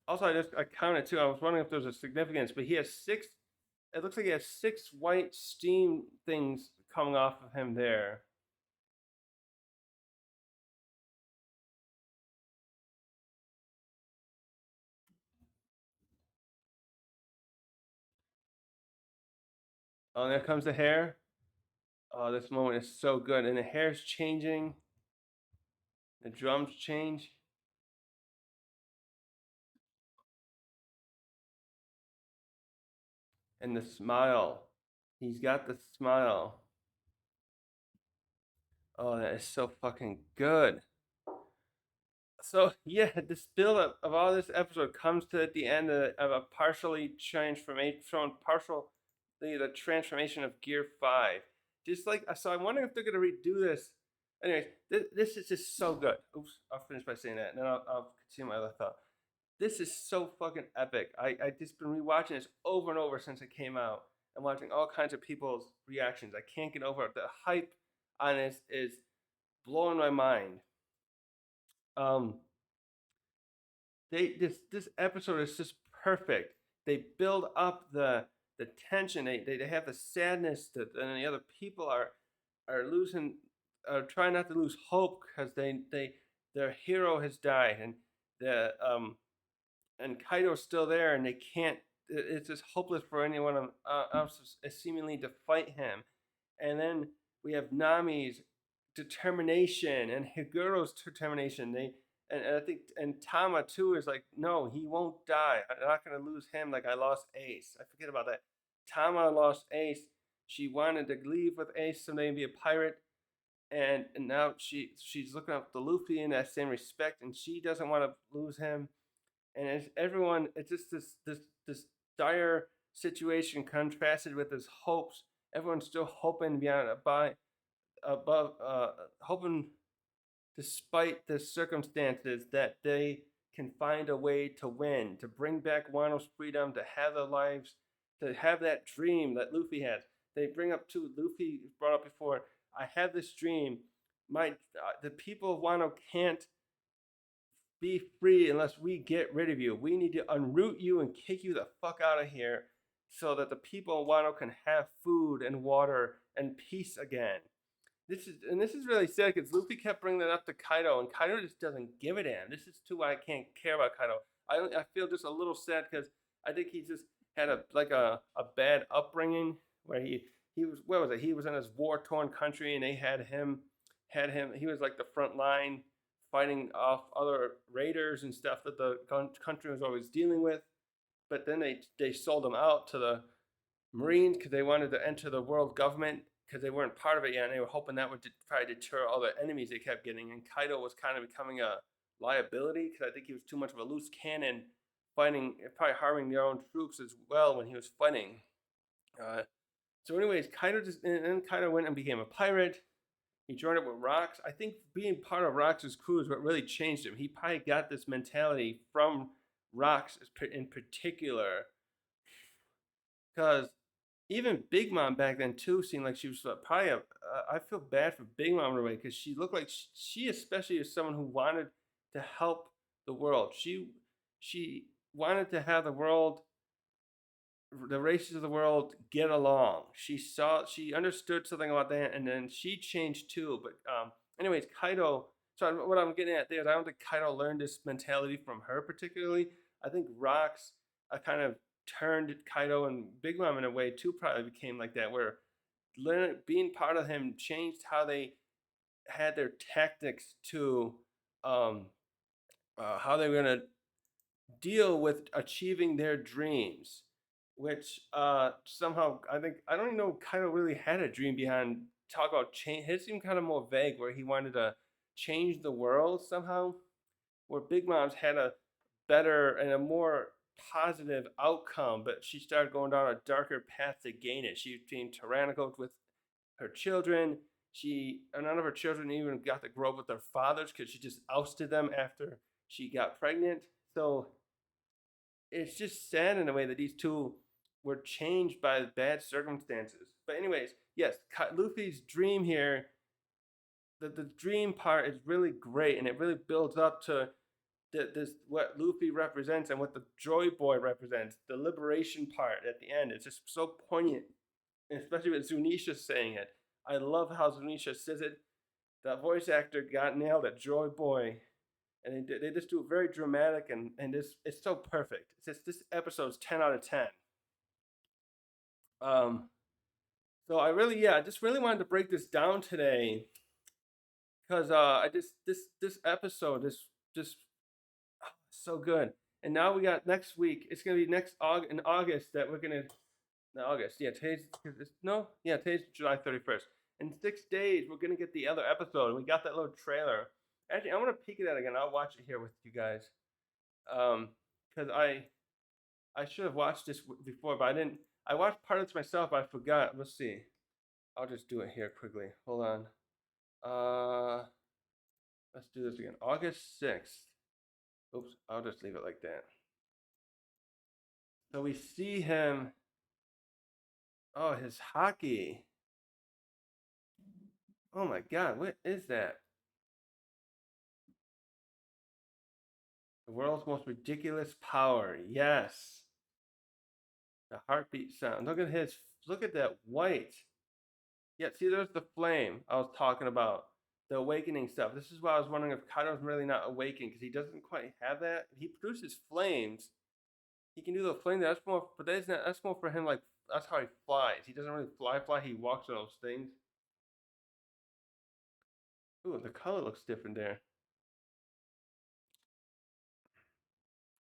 also I counted too. I was wondering if there's a significance, but he has six. It looks like he has six white steam things coming off of him there. Oh, and there comes the hair. Oh, this moment is so good, and the hair's changing. The drums change, and the smile. He's got the smile. Oh, that is so fucking good. So yeah, this build up of all this episode comes to at the end of a partially transformation, showing partial the transformation of Gear 5. Just like so, I'm wondering if they're gonna redo this. Anyways, this is just so good. Oops, I'll finish by saying that, and then I'll continue my other thought. This is so fucking epic. I just been rewatching this over and over since it came out, and watching all kinds of people's reactions. I can't get over it. The hype on this is blowing my mind. Um, this episode is just perfect. They build up the tension. They have the sadness that and the other people are losing, are trying not to lose hope because they their hero has died, the and Kaido's still there, and they can't. It's just hopeless for anyone else seemingly to fight him. And then we have Nami's determination and Higuro's determination. And I think and Tama too is like, no, he won't die. I'm not gonna lose him like I lost Ace. I forget about that. Tama lost Ace. She wanted to leave with Ace someday and be a pirate. And now she's looking up to Luffy in that same respect, and she doesn't want to lose him. And it's everyone, it's just this dire situation contrasted with his hopes. Everyone's still hoping beyond by above, hoping despite the circumstances that they can find a way to win, to bring back Wano's freedom, to have their lives, to have that dream that Luffy has. They bring up too. Luffy brought up before. I have this dream. The people of Wano can't be free unless we get rid of you. We need to unroot you and kick you the fuck out of here so that the people of Wano can have food and water and peace again. This is really sad because Luffy kept bringing that up to Kaido, and Kaido just doesn't give a damn. This is too why I can't care about Kaido. I feel just a little sad because I think he just had a bad upbringing where he was what was it? He was in his war torn country, and they had him. He was like the front line fighting off other raiders and stuff that the country was always dealing with. But then they sold him out to the Marines because they wanted to enter the world government because they weren't part of it yet, and they were hoping that would probably deter all the enemies they kept getting. And Kaido was kind of becoming a liability because I think he was too much of a loose cannon, fighting probably harming their own troops as well when he was fighting. Uh, so, anyways, Kaido went and became a pirate. He joined up with Rocks. I think being part of Rocks' crew is what really changed him. He probably got this mentality from Rocks in particular, because even Big Mom back then too seemed like she was probably I feel bad for Big Mom in a way because she looked like she especially is someone who wanted to help the world. She wanted to have the races of the world get along. She understood something about that, and then she changed too. But anyways, Kaido. So what I'm getting at there is I don't think Kaido learned this mentality from her particularly. I think Rocks kind of turned Kaido and Big Mom in a way too. Probably became like that, where being part of him changed how they had their tactics to um, how they were gonna deal with achieving their dreams, which somehow I think I don't even know Kaido really had a dream behind talk about change. His seemed kind of more vague, where he wanted to change the world somehow. Where Big Mom's had a better and a more positive outcome, but she started going down a darker path to gain it. She became tyrannical with her children. None of her children even got to grow up with their fathers because she just ousted them after she got pregnant. So it's just sad in a way that these two were changed by bad circumstances. But anyways, yes, Luffy's dream here, the dream part is really great, and it really builds up to this what Luffy represents and what the Joy Boy represents. The liberation part at the end, it's just so poignant, and especially with Zunisha saying it. I love how Zunisha says it. That voice actor got nailed at Joy Boy, and they just do it very dramatic, and it's so perfect. It's just, this episode's 10 out of 10. Um, so I just really wanted to break this down today because I just this episode is just so good. And now we got next week. It's gonna be in August that we're gonna August. Yeah, today's July 31st. In 6 days, we're gonna get the other episode. We got that little trailer. Actually, I'm gonna peek at that again. I'll watch it here with you guys. Because I should have watched this before, but I didn't. I watched part of this myself. But I forgot. Let's see. I'll just do it here quickly. Hold on. Let's do this again. August 6th. Oops. I'll just leave it like that. So we see him. Oh, his hockey. Oh my God, what is that? The world's most ridiculous power. Yes. The heartbeat sound. Look at that white. Yeah, see, there's the flame I was talking about. The awakening stuff. This is why I was wondering if Kaido's really not awakened, because he doesn't quite have that. He produces flames. He can do the flame. That's more, but that's more for him. Like, that's how he flies. He doesn't really fly. He walks on those things. Ooh, the color looks different there.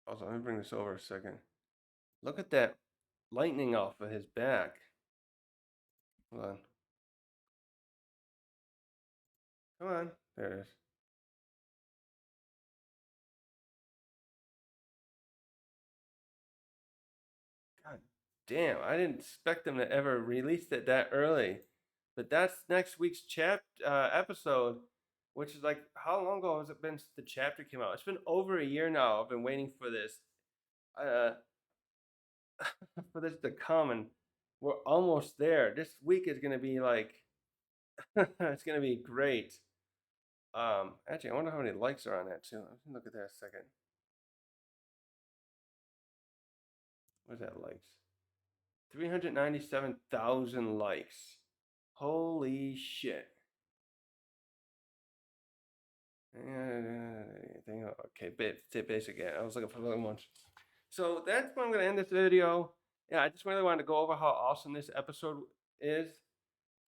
Also, let me bring this over a second. Look at that lightning off of his back. Hold on. Come on. There it is. God damn, I didn't expect them to ever release it that early. But that's next week's episode, which is like, how long ago has it been since the chapter came out? It's been over a year now. I've been waiting for this, uh, for this to come, and we're almost there. This week is gonna be like, it's gonna be great. Actually, I wonder how many likes are on that too. Let me look at that a second. What's that likes? 397,000 likes. Holy shit. Okay, basic. Yeah, I was looking for the other ones. So that's where I'm gonna end this video. Yeah, I just really wanted to go over how awesome this episode is.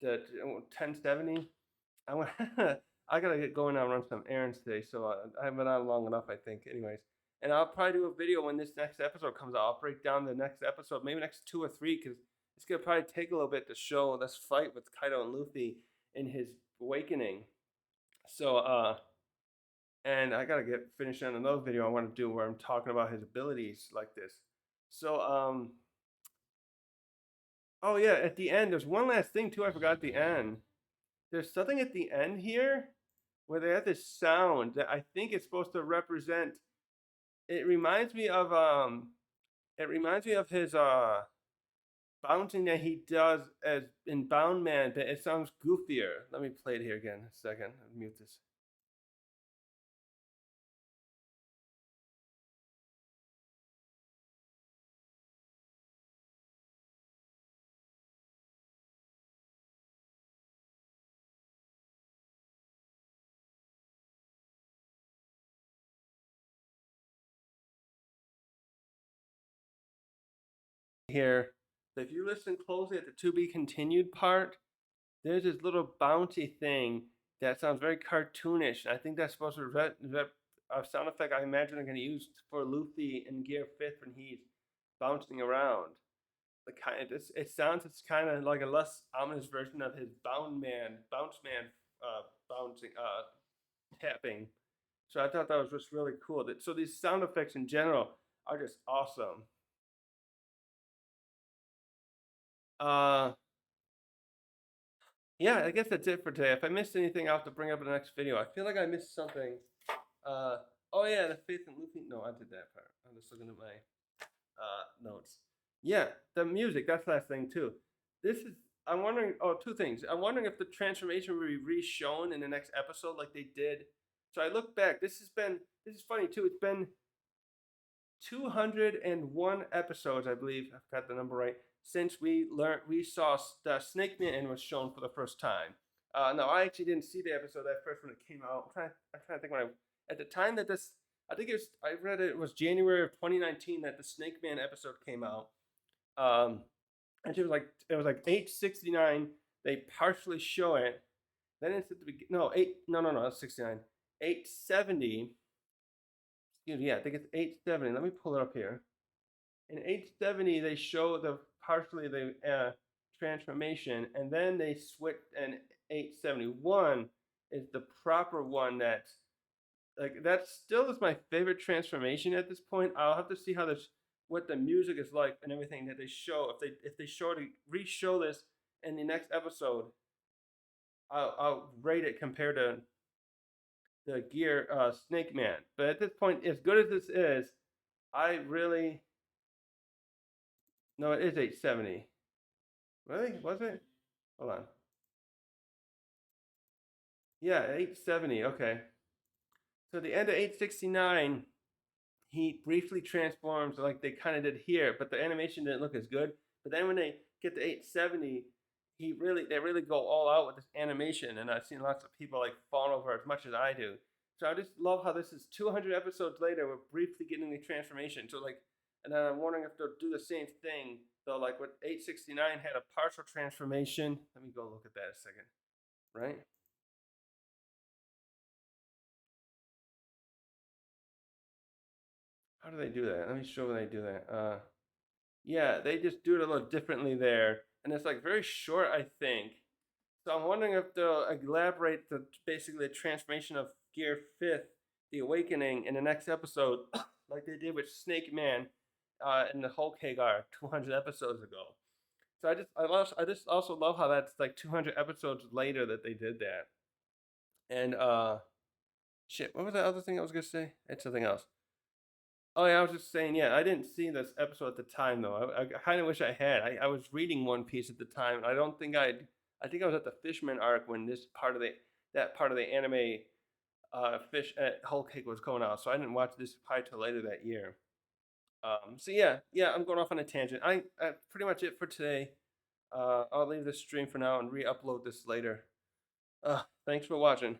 The 1070. I gotta get going now and run some errands today, so I haven't been on long enough, I think. Anyways, and I'll probably do a video when this next episode comes out. I'll break down the next episode, maybe next 2 or 3, because it's gonna probably take a little bit to show this fight with Kaido and Luffy in his awakening. So and I gotta get finished on another video I want to do where I'm talking about his abilities like this. So oh yeah, at the end there's one last thing too. I forgot at the end. There's something at the end here where they have this sound that I think it's supposed to represent. It reminds me of his bouncing that he does as in Bound Man, but it sounds goofier. Let me play it here again. A second. I'll mute this. Here, but if you listen closely at the to be continued part, there's this little bouncy thing that sounds very cartoonish. I think that's supposed to a sound effect I imagine they're going to use for Luffy in Gear 5th when he's bouncing around. It sounds it's kind of like a less ominous version of his bounce man, bouncing, tapping. So I thought that was just really cool. So these sound effects in general are just awesome. Uh, yeah, I guess that's it for today. If I missed anything, I'll have to bring up in the next video. I feel like I missed something. Uh, oh yeah, the Faith and Luffy. No, I did that part. I'm just looking at my notes. Yeah, the music. That's the last thing too. This is. I'm wondering. Oh, two things. I'm wondering if the transformation will be re-shown in the next episode, like they did. So I look back. This has been. This is funny too. It's been 201 episodes, I believe. I've got the number right. Since we saw the Snake Man was shown for the first time. No, I actually didn't see the episode that first when it came out. I'm trying to think when at the time that this, I think it was, I read it was January of 2019 that the Snake Man episode came out. Um, and it was like 869. They partially show it. Then it's at the beginning. No, no, that's 69. 870. Excuse me, yeah, I think it's 870. Let me pull it up here. In 870, they show the partially the transformation, and then they switch. And 871 is the proper one that still is my favorite transformation at this point. I'll have to see how this what the music is like and everything that they show. If they show to re-show this in the next episode, I'll rate it compared to the Gear Snake Man. But at this point, as good as this is, I really no, it is 870. Really? Was it? Hold on. Yeah, 870. Okay. So the end of 869, he briefly transforms like they kind of did here, but the animation didn't look as good. But then when they get to 870, they really go all out with this animation, and I've seen lots of people like fawn over as much as I do. So I just love how this is 200 episodes later. We're briefly getting the transformation. So like, and then I'm wondering if they'll do the same thing. Though, like with 869 had a partial transformation. Let me go look at that a second. Right? How do they do that? Let me show where they do that. Yeah, they just do it a little differently there, and it's like very short, I think. So I'm wondering if they'll elaborate basically the transformation of Gear Fifth, the Awakening, in the next episode, like they did with Snake Man, in the Hulk Hagar 200 episodes ago. So I just also love how that's like 200 episodes later that they did that. And shit, what was the other thing I was gonna say? It's something else. Oh yeah, I was just saying, yeah, I didn't see this episode at the time though. I kind of wish I had. I was reading One Piece at the time. I don't think I'd. I think I was at the Fishman arc when this part of the that part of the anime fish Whole Cake was coming out. So I didn't watch this probably till later that year. So yeah, I'm going off on a tangent. Pretty much it for today. I'll leave this stream for now and re-upload this later. Thanks for watching.